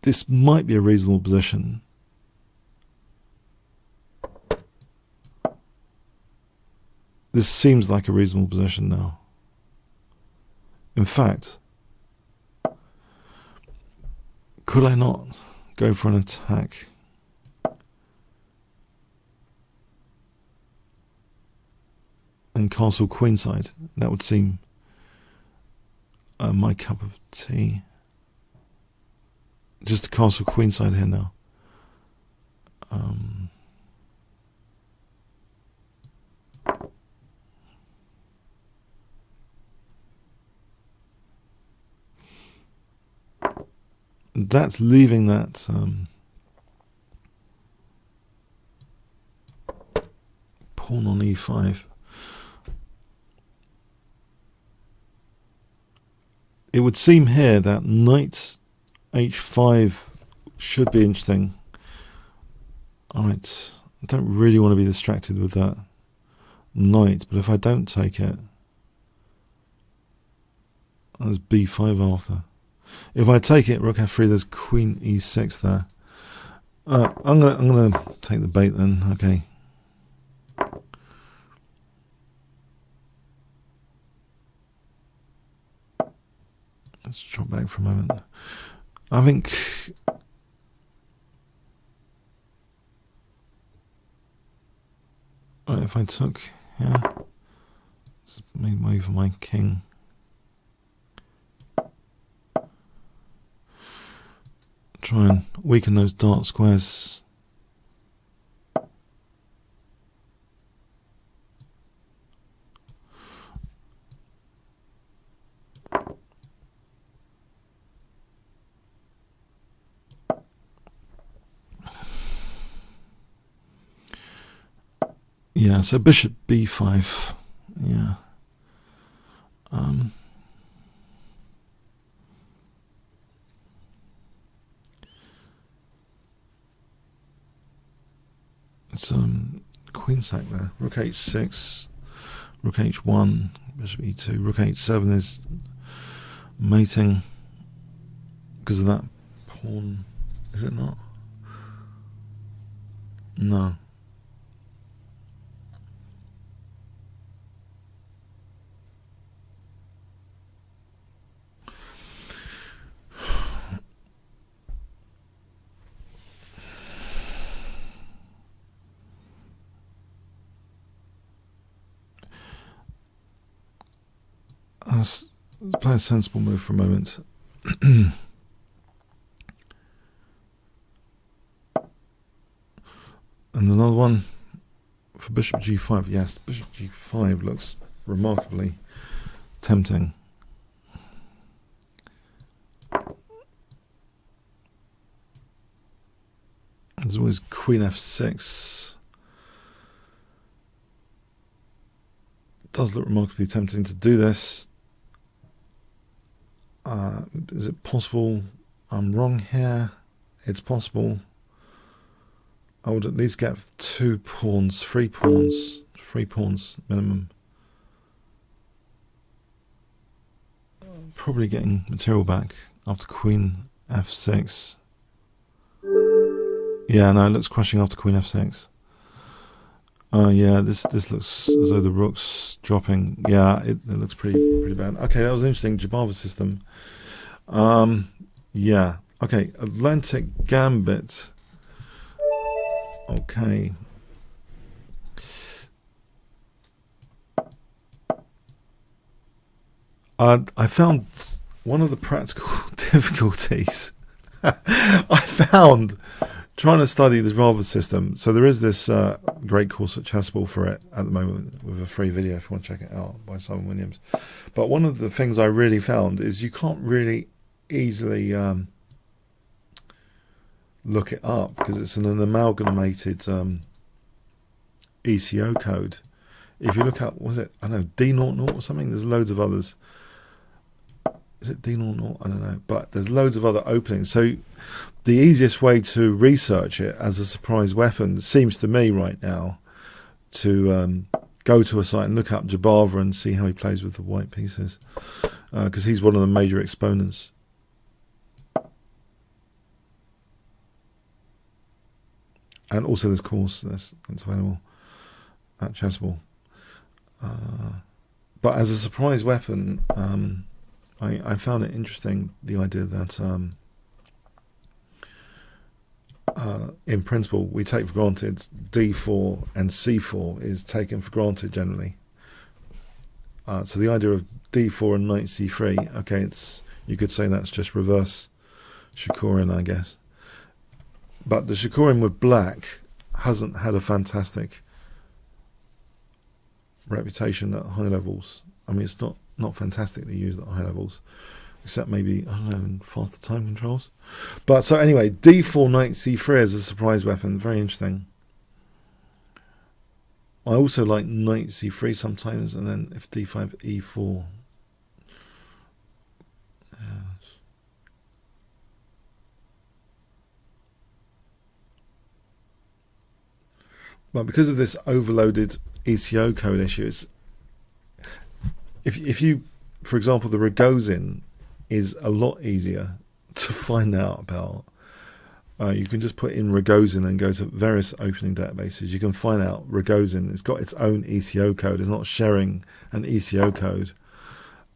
This might be a reasonable position. This seems like a reasonable position now. In fact, could I not go for an attack? And castle queenside? That would seem my cup of tea. Just a castle queenside here now. That's leaving that pawn on E5. It would seem here that knight H5 should be interesting. Alright, I don't really want to be distracted with that knight, but if I don't take it, there's B5 after. If I take it, rook F3, there's queen E6 there. I'm gonna take the bait then. Okay. Let's drop back for a moment. I think if I took here, just make way for my king. Try and weaken those dark squares. Yeah, so bishop b5. Yeah. It's queen sack there. Rook h6, rook h1, bishop e2, rook h7 is mating because of that pawn. Is it not? No. Let's play a sensible move for a moment. And another one for bishop g5. Yes, bishop g5 looks remarkably tempting. There's always queen f6. It does look remarkably tempting to do this. Is it possible I'm wrong here? It's possible. I would at least get 2 pawns, 3 pawns, 3 pawns minimum. Probably getting material back after queen f6. Yeah, no, it looks crushing after queen f6. Yeah, this looks as though the rook's dropping. Yeah, it looks pretty bad. Okay, that was interesting. Jabava system. Yeah. Okay, Atlantic Gambit. Okay. I found one of the practical difficulties I found trying to study the Jabava system. So there is this great course at Chessball for it at the moment with a free video if you want to check it out by Simon Williams. But one of the things I really found is you can't really easily look it up because it's an amalgamated ECO code. If you look up, was it, I don't know, D00 or something? There's loads of others. Is it D00? I don't know. But there's loads of other openings. So the easiest way to research it as a surprise weapon seems to me right now to go to a site and look up Jabava and see how he plays with the white pieces. Because he's one of the major exponents. And also this course that's available at Chessball. But as a surprise weapon, I found it interesting, the idea that in principle we take for granted D4 and C4 is taken for granted generally. So the idea of D4 and knight C3, okay, you could say that's just reverse Shikurin, I guess. But the Shikurin with black hasn't had a fantastic reputation at high levels. I mean, it's not fantastically used at high levels, except maybe, I don't know, in faster time controls. But so anyway, D4 knight C3 as a surprise weapon, very interesting. I also like knight C3 sometimes, and then if D5 E4. But because of this overloaded ECO code issue, if you, for example, the Rogozin is a lot easier to find out about. You can just put in Rogozin and go to various opening databases. You can find out Rogozin. It's got its own ECO code. It's not sharing an ECO code.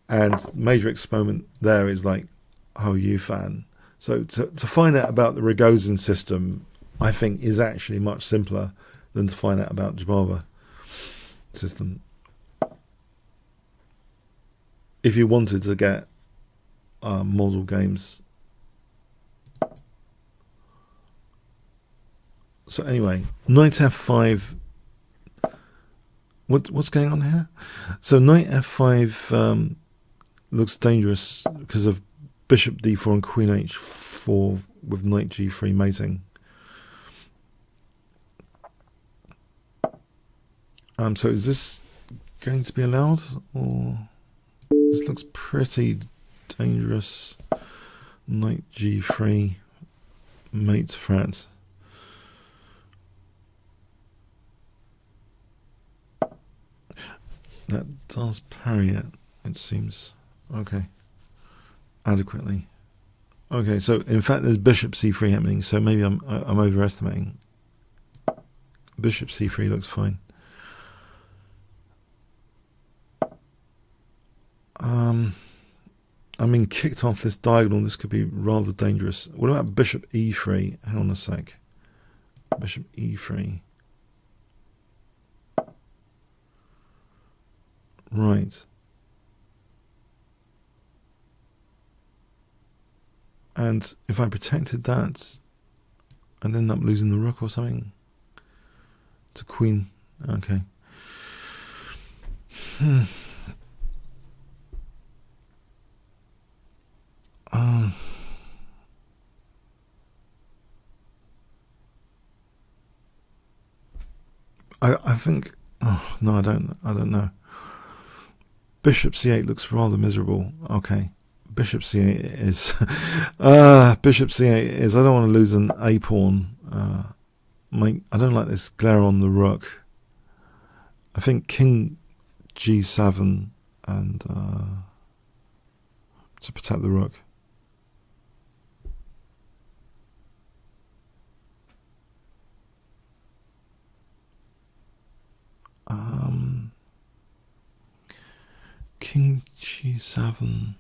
And major exponent there is like HouYuFan. So to find out about the Rogozin system, I think is actually much simpler than to find out about Jabava system. If you wanted to get model games. So anyway, knight f5. What's going on here? So knight f5 looks dangerous because of bishop d4 and queen h4 with knight g3 mating. So is this going to be allowed, or this looks pretty dangerous? Knight g3, mate frat. That does parry it seems. Okay, adequately. Okay, so in fact there's bishop c3 happening, so maybe I'm overestimating. Bishop c3 looks fine. I mean, kicked off this diagonal, this could be rather dangerous. What about bishop e3? Hang on a sec. Bishop e3. Right. And if I protected that, I'd end up losing the rook or something. To queen. Okay. I think. Oh no, I don't know. Bishop c8 looks rather miserable. Okay, bishop c8 is. Bishop c8 is. I don't want to lose an a pawn. I don't like this glare on the rook. I think king g7 and to protect the rook. King G7.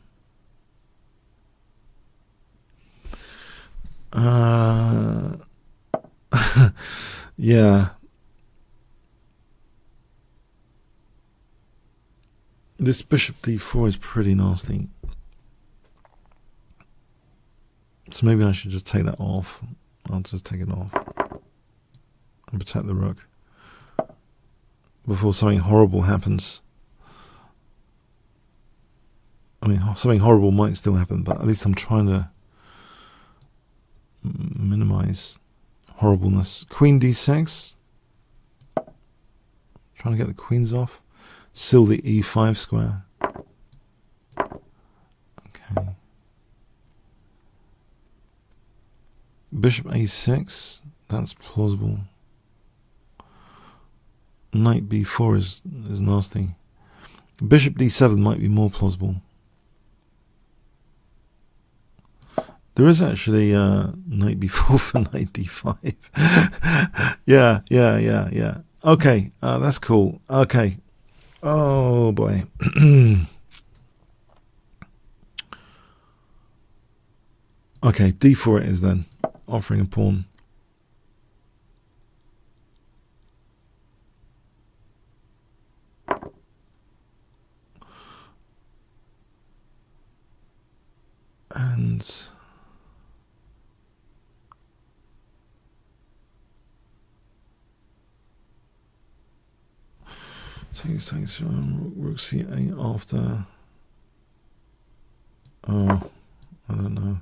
Yeah. This bishop d4 is pretty nasty. So maybe I should just take that off. I'll just take it off and protect the rook before something horrible happens. I mean, something horrible might still happen, but at least I'm trying to minimize horribleness. Queen d6. Trying to get the queens off. Seal the e5 square. Okay. Bishop a6. That's plausible. Knight b4 is nasty. Bishop d7 might be more plausible. There is actually knight b4 for knight d5. Yeah. Okay, that's cool. Okay. Oh boy. Okay, d4 it is then. Offering a pawn. And takes rook c8 after. Oh, I don't know.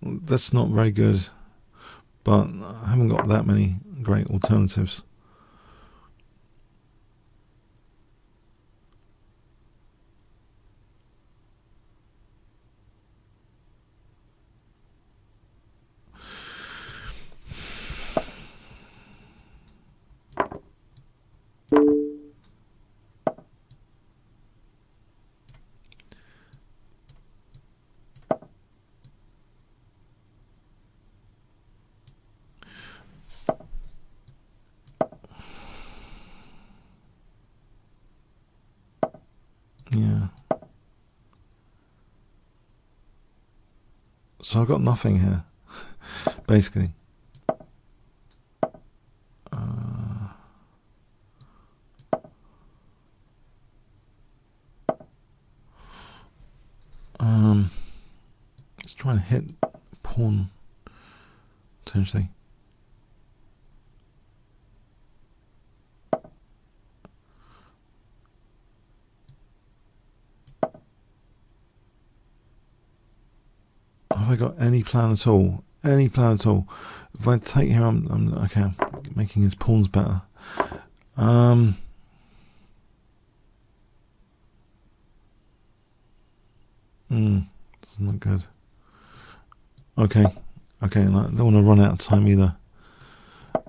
That's not very good, but I haven't got that many great alternatives. Yeah. So I've got nothing here, basically. Let's try and hit pawn, potentially. Have I got any plan at all? Any plan at all? If I take here, I'm okay. I'm making his pawns better. It's not good. Okay, and I don't want to run out of time either.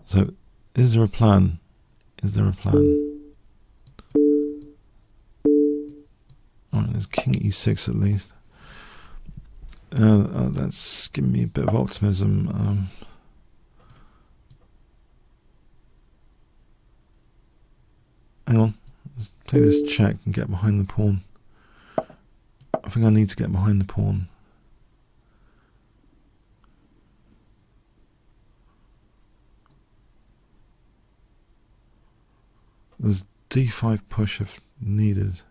So, is there a plan? Is there a plan? Alright, there's king e6 at least. That's giving me a bit of optimism. Hang on, let's play this check and get behind the pawn. I think I need to get behind the pawn. There's d5 push if needed.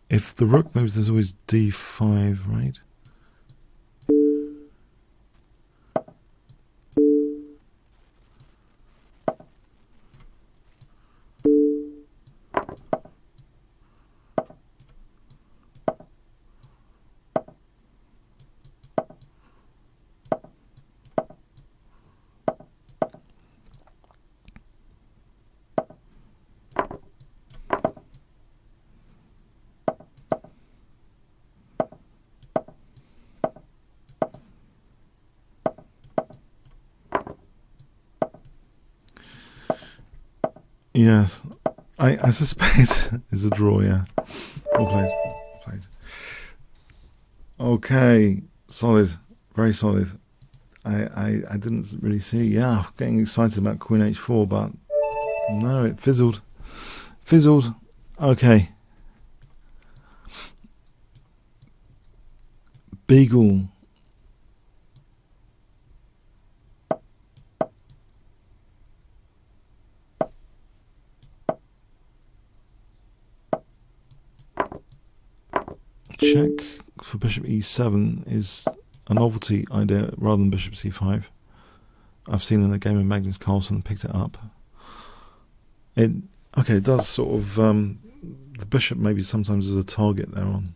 If the rook moves, there's always d5, right? Yes, I suspect it's a draw, yeah. Well played. Okay, solid, very solid. I didn't really see. Yeah, getting excited about Queen H4, but no, it fizzled. Fizzled. Okay. Beagle. Check for bishop e7 is a novelty idea rather than bishop c5. I've seen in a game of Magnus Carlsen and picked it up. It does sort of the bishop maybe sometimes is a target there on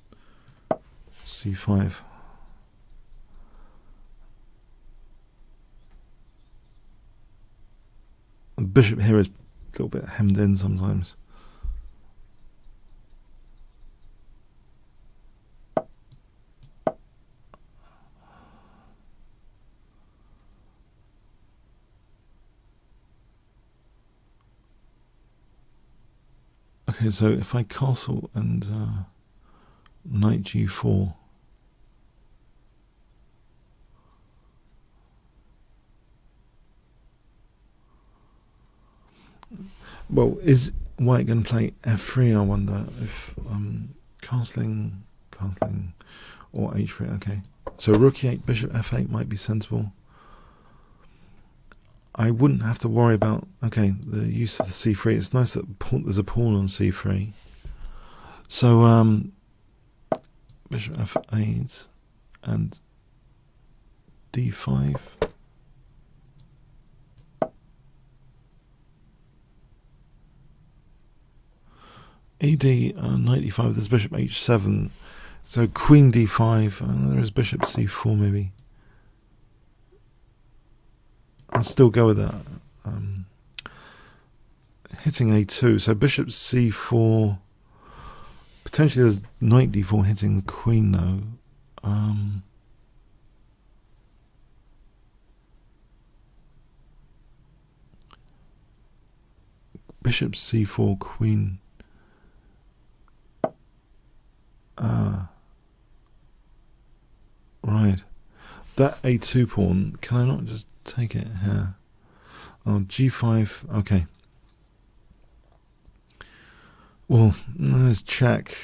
c5. The bishop here is a little bit hemmed in sometimes. Okay, so if I castle and knight g4, well, is white going to play f3? I wonder if castling or h3. Okay, so rook e8, bishop f8 might be sensible. I wouldn't have to worry about, the use of the c3. It's nice that there's a pawn on c3. So bishop f8 and d5. Ed, knight d5, there's bishop h7. So queen d5, there is bishop c4 maybe. I'll still go with that. Hitting a2, so bishop c4. Potentially there's knight d4 hitting the queen though. Bishop c4, queen. Right. That a2 pawn, can I not just take it here? Oh, g5, okay. Well, let's check.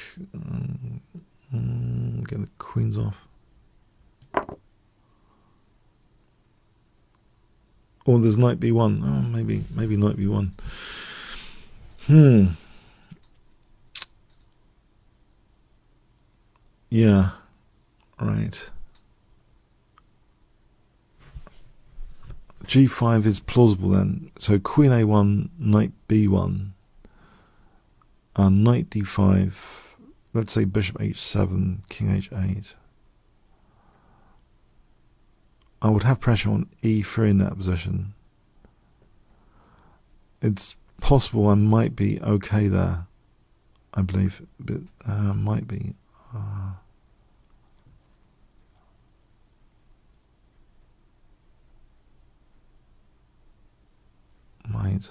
Get the queens off. Or there's knight b1. Oh, maybe knight b1. Yeah, right. g5 is plausible then. So queen a1, knight b1, knight d5, let's say bishop h7, king h8. I would have pressure on e3 in that position. It's possible I might be okay there, I believe, but might be. Might.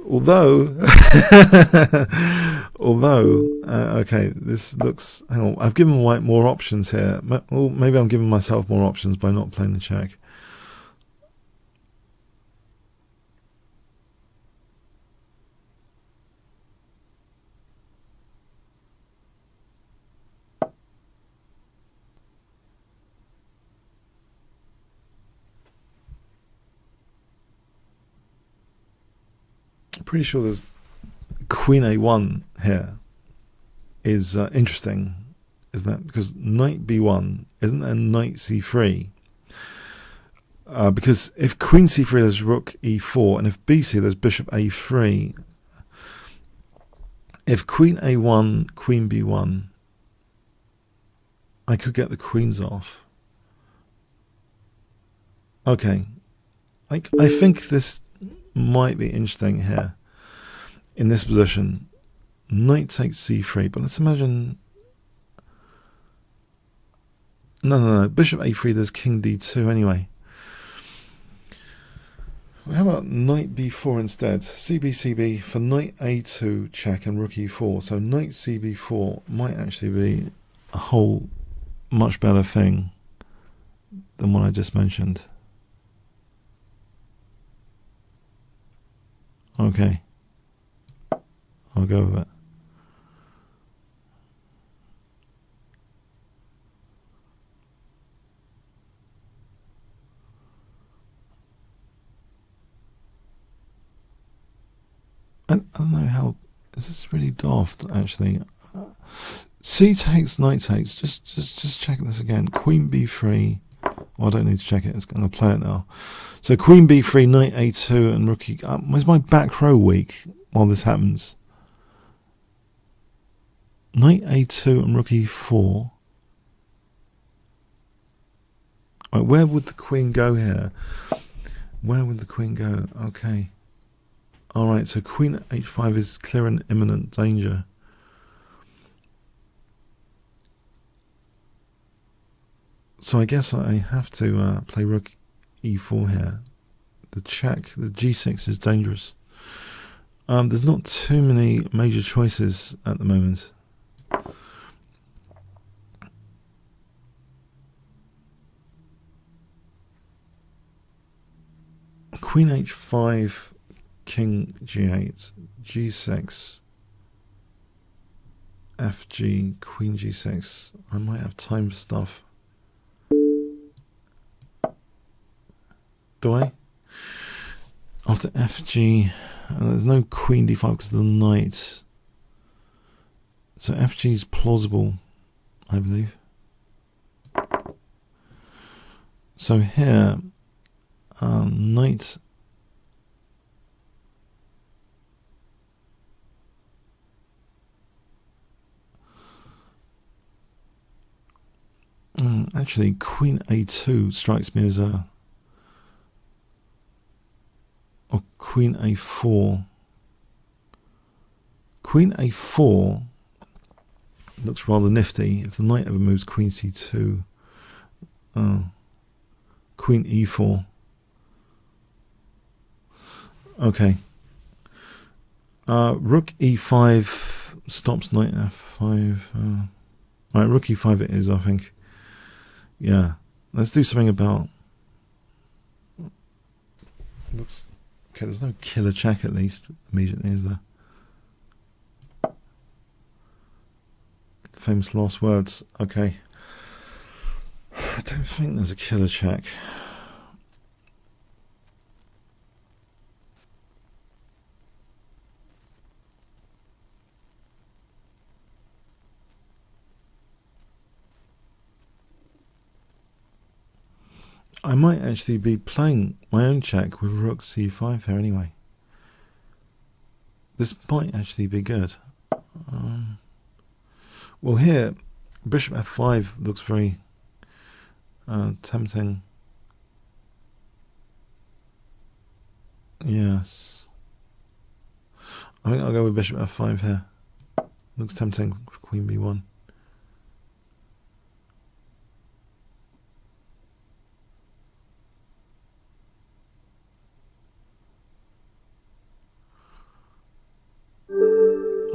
Although, okay, this looks. Hang on, I've given white more options here. Well, maybe I'm giving myself more options by not playing the check. Pretty sure there's queen a1 here is interesting, isn't that? Because knight b1 isn't there knight c3? Because if queen c3 there's rook e4, and if bc there's bishop a3. If queen a1, queen b1, I could get the queens off. Okay, I think this might be interesting here in this position. Knight takes c3, but let's imagine no, bishop a3, there's king d2 anyway. How about knight b4 instead? CB for knight a2 check and rook e4. So knight cb4 might actually be a whole much better thing than what I just mentioned. Okay, I'll go with it. I don't know how. Is this really daft? Actually, c takes, knight takes. Just check this again. Queen b3. Well, I don't need to check it. It's going to play it now. So queen b3, knight a2, and rook e. Is my back row weak while this happens? Knight a2 and rook e4. Right, where would the queen go here? Where would the queen go? Okay. Alright, so queen h5 is clear and imminent danger. So I guess I have to play rook e4 here. The check, the g6 is dangerous. There's not too many major choices at the moment. Queen h5, king g8, g6, fg, queen g6. I might have time for stuff. Do I? After fg, there's no queen d5 because of the knight. So fg is plausible, I believe. So here, knight. Actually, queen a2 strikes me as a. Or queen a4. Queen a4 looks rather nifty. If the knight ever moves queen c2. Queen e4. Okay. Rook e5 stops knight f5. Right, rook e5 it is, I think. Yeah. Let's do something about. Looks okay. There's no killer check at least immediately, is there? Famous last words. Okay. I don't think there's a killer check. I might actually be playing my own check with rook c5 here anyway. This might actually be good. Well, here, bishop f5 looks very tempting. Yes. I think I'll go with bishop f5 here. Looks tempting for queen b1.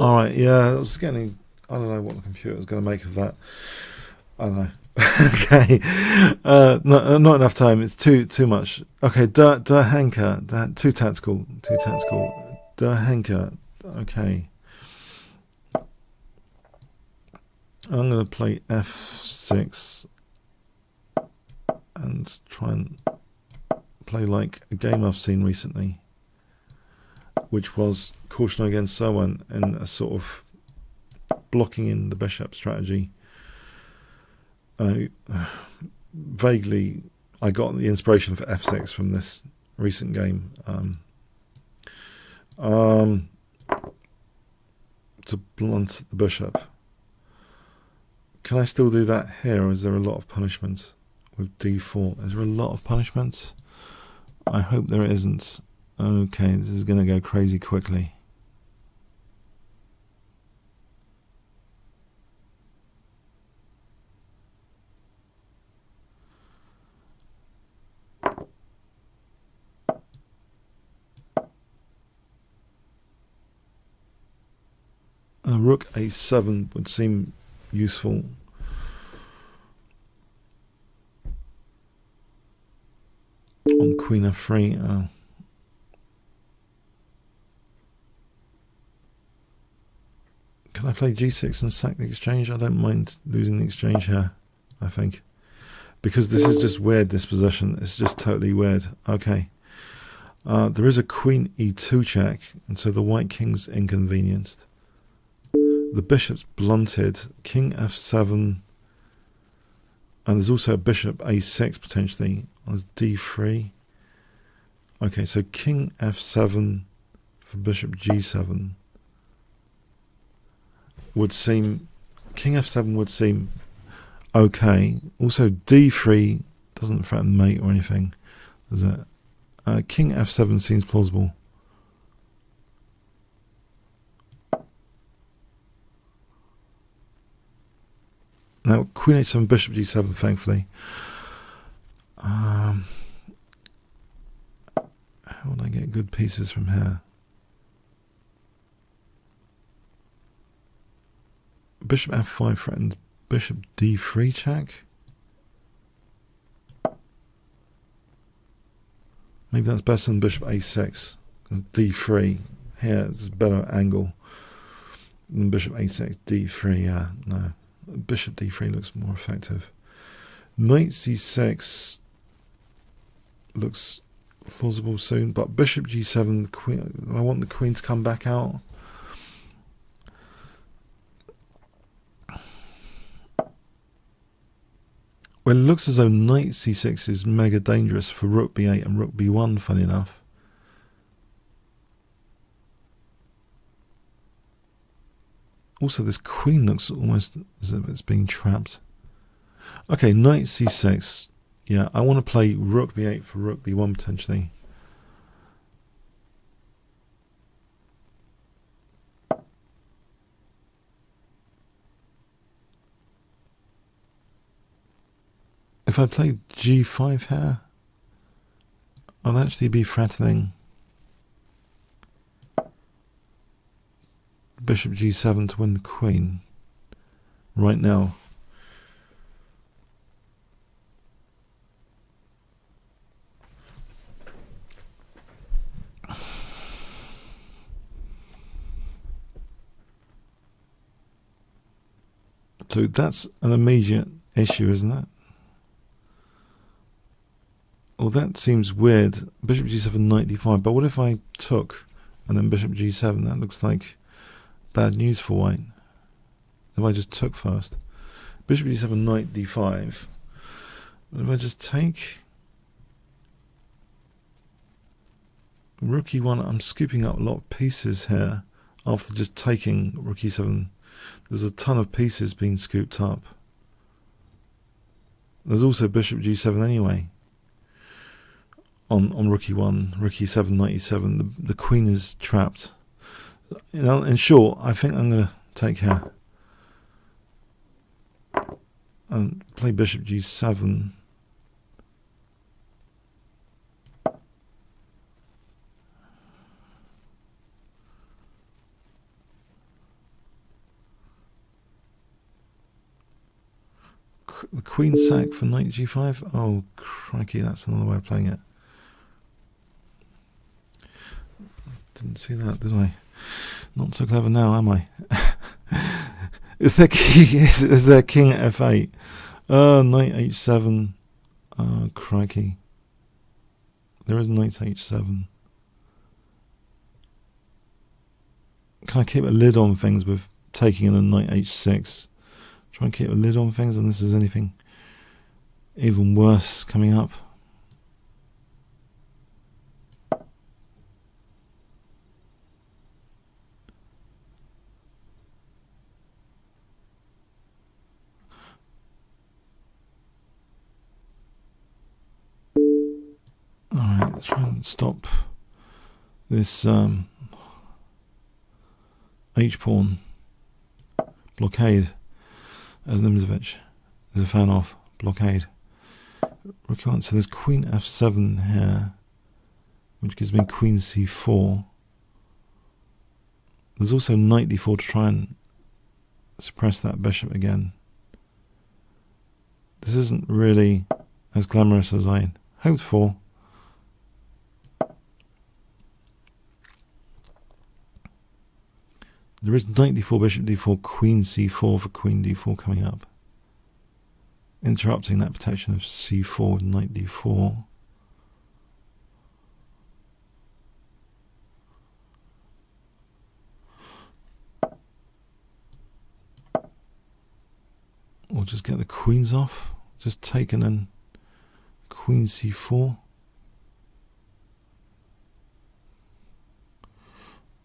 Alright, yeah, I was getting. I don't know what the computer's going to make of that. I don't know. Okay, not enough time. It's too much. Okay, der Henker, too tactical. Der Henker. Okay, I'm going to play f6 and try and play like a game I've seen recently, which was caution against someone and a sort of blocking in the bishop strategy. Vaguely, I got the inspiration for f6 from this recent game. To blunt the bishop. Can I still do that here, or is there a lot of punishment with d4? Is there a lot of punishment? I hope there isn't. Okay, this is going to go crazy quickly. Rook a7 would seem useful. On queen f3. Can I play g6 and sack the exchange? I don't mind losing the exchange here, I think. Because this is just weird, this position. It's just totally weird. Okay. There is a queen e2 check, and so the white king's inconvenienced. The bishop's blunted. King f7. And there's also a bishop a6 potentially. There's d3. Okay, so king f7 for bishop g7 would seem... King f7 would seem okay. Also d3 doesn't threaten mate or anything, does it? King f7 seems plausible. Now queen h7, bishop g7, thankfully. How would I get good pieces from here? Bishop f5 threatens bishop d3 check. Maybe that's better than bishop a6. d3 here is a better angle than bishop a6. d3, yeah, no. Bishop d3 looks more effective. Knight c6 looks plausible soon, but bishop g7, the queen, I want the queen to come back out. Well, it looks as though knight c6 is mega dangerous for rook b8 and rook b1, funny enough. Also, this queen looks almost as if it's being trapped. Okay, knight c6. Yeah, I want to play rook b8 for rook b1 potentially. If I play g5 here, I'll actually be threatening bishop g7 to win the queen right now. So that's an immediate issue, isn't it? Well, that seems weird. Bishop g7, knight d5. But what if I took and then bishop g7? That looks like bad news for white. If I just took first. Bishop g7, knight d5. But if I just take rook e1, I'm scooping up a lot of pieces here after just taking rook e7. There's a ton of pieces being scooped up. There's also bishop g7 anyway. On rook e1, rook e7, knight e7, the queen is trapped. You know, in short, I think I'm going to take here and play bishop g7. The queen sack for knight g5. Oh, crikey, that's another way of playing it. Didn't see that, did I? Not so clever now, am I? Is there king at f8? Knight h7. Oh, crikey. There is knight h7. Can I keep a lid on things with taking in a knight h6? Try and keep a lid on things, and this is anything even worse coming up. Alright, let's try and stop this h-pawn blockade, as Nimzovich is a fan of. Blockade. Rook e1, so there's queen f7 here, which gives me queen c4. There's also knight d4 to try and suppress that bishop again. This isn't really as glamorous as I hoped for. There is knight d4, bishop d4, queen c4 for queen d4 coming up. Interrupting that protection of c4 with knight d4. Or just get the queens off. Just take and then queen c4.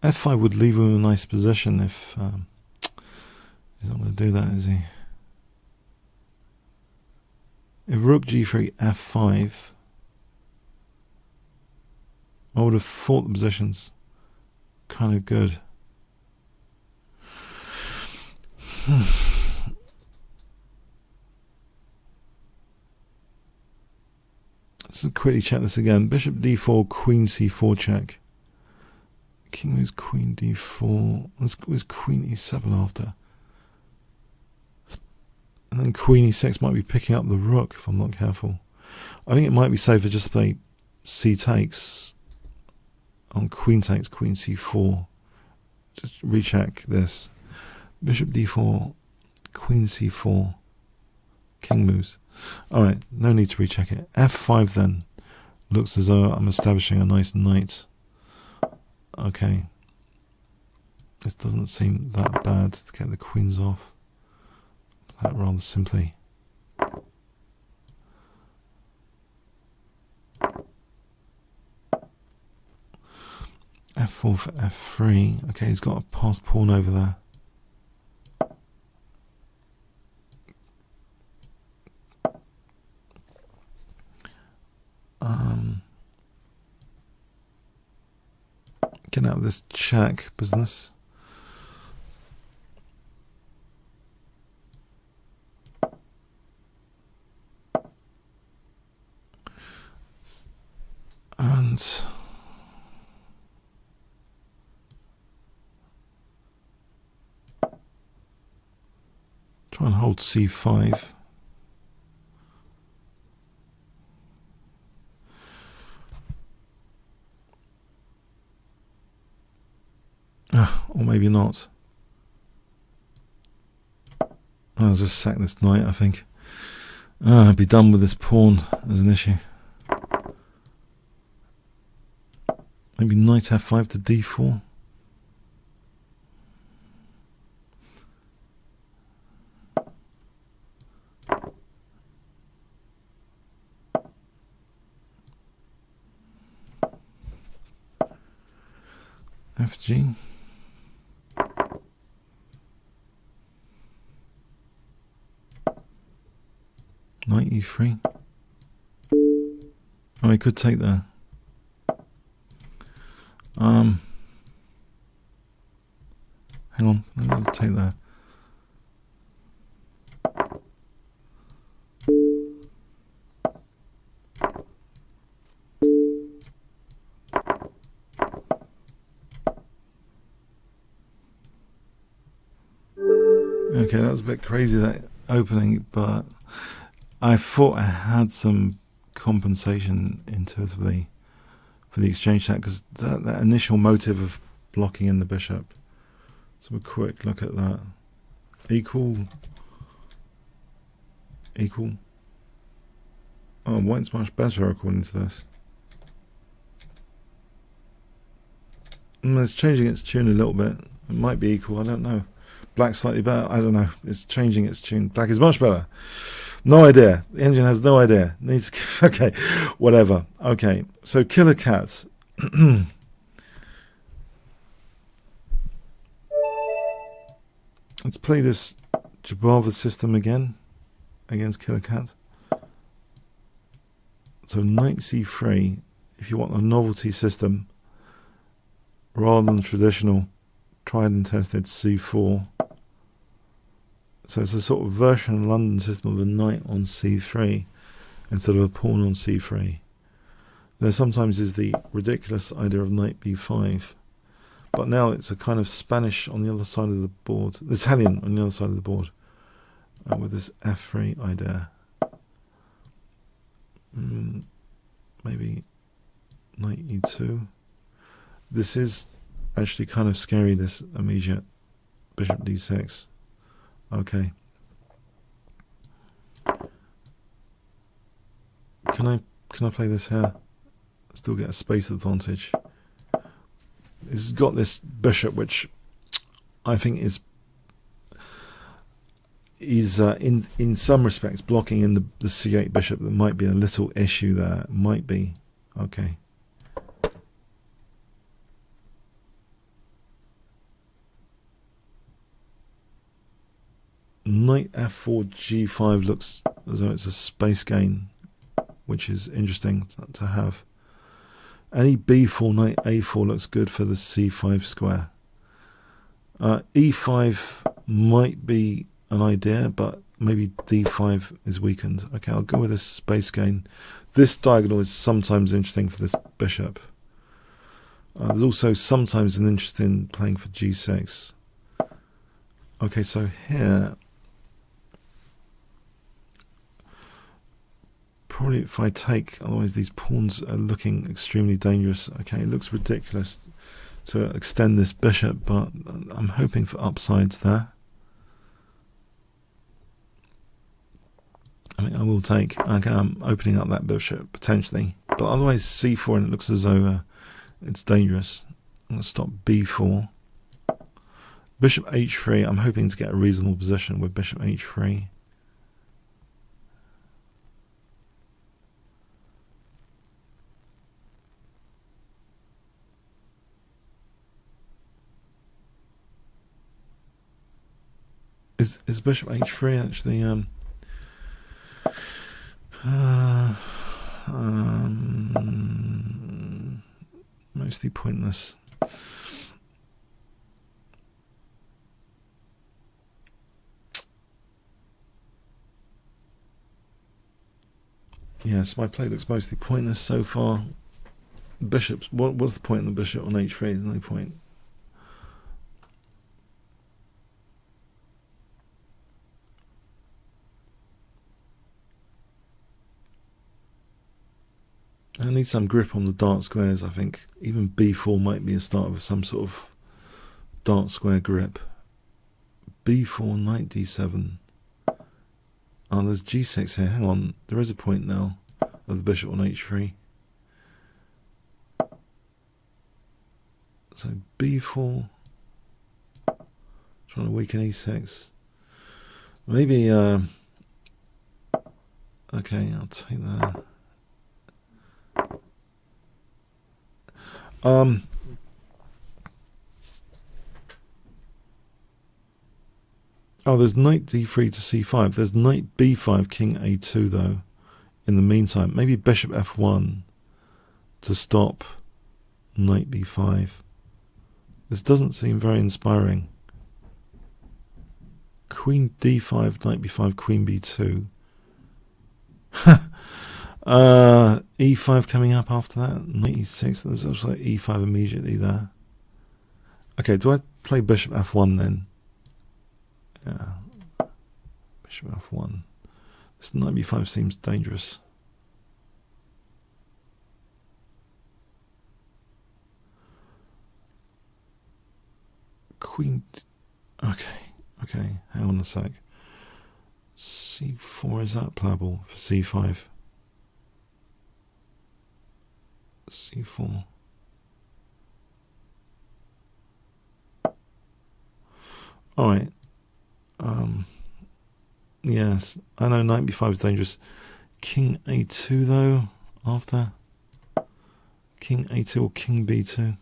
f5 would leave him in a nice position if he's not going to do that, is he? If rook g3, f5, I would have thought the position's kind of good. Let's quickly check this again. Bishop d4, queen c4 check. King moves queen d4. Let's go with queen e7 after. And then queen e6 might be picking up the rook if I'm not careful. I think it might be safer just to play c takes on queen takes, queen c4. Just recheck this. Bishop d4, queen c4, king moves. Alright, no need to recheck it. f5 then. Looks as though I'm establishing a nice knight. Okay. This doesn't seem that bad to get the queens off. That rather simply. f4 for f3. Okay, he's got a passed pawn over there. Get out of this check business. And try and hold c5. Or maybe not. I'll just sack this knight, I think. I'll be done with this pawn as an issue. Maybe knight f5 to d4. fg. Knight e3. Oh, he could take there. Hang on, I'll take that. Okay, that was a bit crazy, that opening, but I thought I had some compensation intuitively for the exchange set, because that initial motive of blocking in the bishop. So a quick look at that. Equal. Oh, white's much better according to this. It's changing its tune a little bit. It might be equal, I don't know. Black's slightly better, I don't know. It's changing its tune. Black is much better. No idea. The engine has no idea. Needs. Okay, whatever. Okay, so Killer Cat. Let's play this Jabava system again against Killer Cat. So knight c3, if you want a novelty system rather than traditional tried and tested c4. So it's a sort of version London system of a knight on c3 instead of a pawn on c3. There sometimes is the ridiculous idea of knight b5. but now it's a kind of Spanish on the other side of the board, Italian on the other side of the board, with this f3 idea. Maybe knight e2. This is actually kind of scary, this immediate bishop d6. Okay. Can I play this here? Still get a space advantage. This has got this bishop, which I think is in some respects blocking in the c8 bishop. There might be a little issue there. Might be. Okay. Knight f4 g5 looks as though it's a space gain, which is interesting to have. Any b4, knight a4 looks good for the c5 square. E5 might be an idea, but maybe d5 is weakened. Okay, I'll go with this space gain. This diagonal is sometimes interesting for this bishop. There's also sometimes an interest in playing for g6. Okay, so here, probably if I take, otherwise these pawns are looking extremely dangerous. Okay, it looks ridiculous to extend this bishop, but I'm hoping for upsides there. I mean, I will take, okay, I'm opening up that bishop potentially, but otherwise c4, and it looks as though it's dangerous. I'm going to stop b4. Bishop h3, I'm hoping to get a reasonable position with bishop h3. Is bishop h3 actually mostly pointless? Yes, my play looks mostly pointless so far. Bishops, what's the point of the bishop on h3? There's no point. I need some grip on the dark squares, I think. Even b4 might be a start of some sort of dark square grip. b4, knight d7. Oh, there's g6 here. Hang on. There is a point now of the bishop on h3. So b4. Trying to weaken e6. Maybe, okay, I'll take that. Oh, there's knight d3 to c5. There's knight b5, king a2 though. In the meantime, maybe bishop f1 to stop knight b5. This doesn't seem very inspiring. Queen d5, knight b5, queen b2. E5 coming up after that. Knight e6. There's also e5 immediately there. Okay, do I play bishop f1 then? Yeah. Bishop f1. This knight b5 seems dangerous. Queen. Okay. Hang on a sec. c4, is that playable for c5? c4. All right. Yes, I know knight b5 is dangerous. King a2 though. After king a2 or king b2.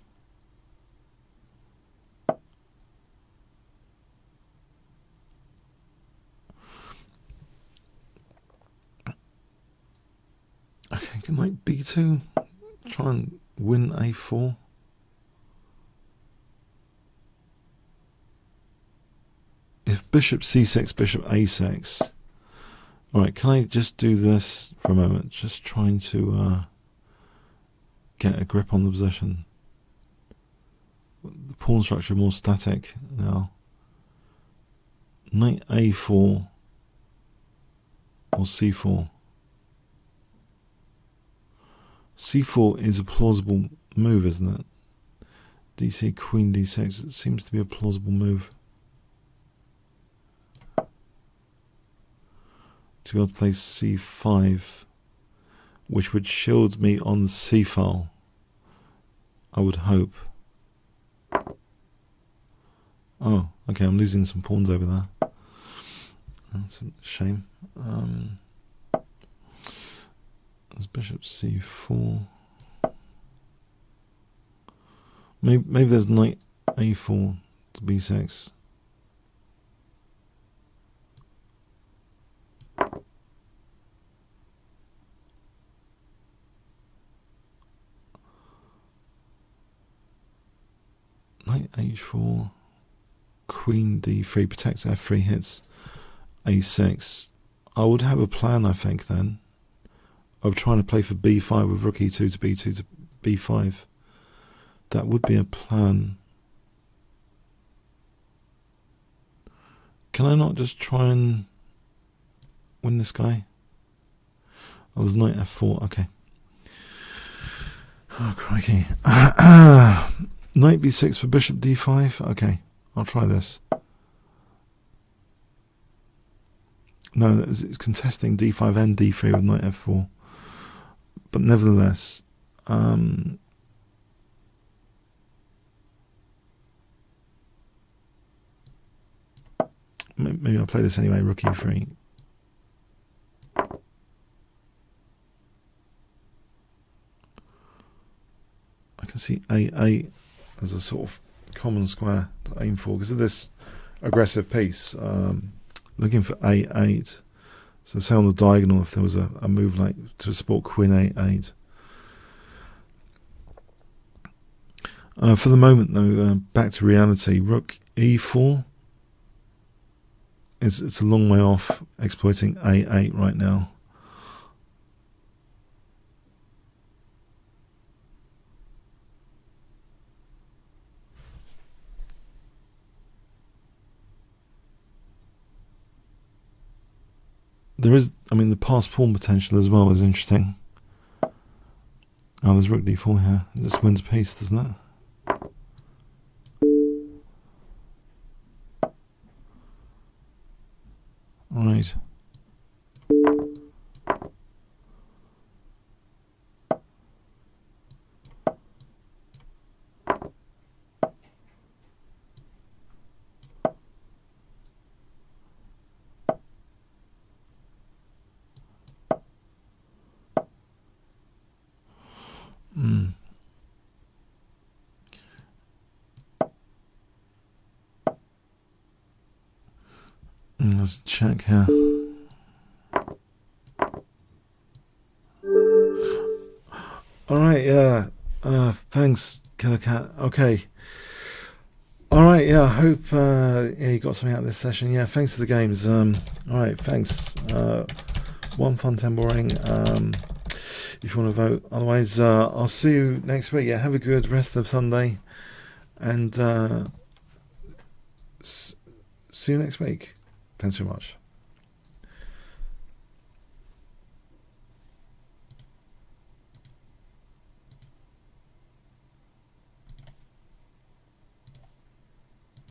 Okay, knight b2. Try and win a4. If bishop c6, bishop a6. Alright, can I just do this for a moment? Just trying to get a grip on the position. the pawn structure more static now. Knight A4 or C4. C4 is a plausible move, isn't it? DC Queen D6, it seems to be a plausible move. To be able to play C5, which would shield me on the C file, I would hope. Oh, okay, I'm losing some pawns over there. That's a shame. There's bishop C4. Maybe there's knight A4 to B6. Knight H4, Queen D3 protects F3, hits A6. I would have a plan, I think, then, of trying to play for B5 with rook E2 to B2 to B5. That would be a plan. Can I not just try and win this guy? Oh, there's knight F4, okay. Oh, crikey. Knight B6 for bishop D5? Okay, I'll try this. No, it's contesting D5 and D3 with knight F4. But nevertheless, maybe I'll play this anyway, rook E3. I can see A8 as a sort of common square to aim for because of this aggressive piece. Looking for A8. So say on the diagonal if there was a move like to support Queen A8. For the moment though, back to reality. Rook E4. It's a long way off exploiting A8 right now. There is, I mean, the pass pawn potential as well is interesting. Oh, there's rook D4 here. This wins piece, doesn't it? Right. Let's check here. Alright, yeah. Thanks, Killer Cat. Okay. Alright, yeah, I hope yeah, you got something out of this session. Yeah, thanks for the games. Alright, thanks. 1 fun, 10 boring. If you want to vote. Otherwise, I'll see you next week. Yeah, have a good rest of Sunday. And see you next week. Thanks so much.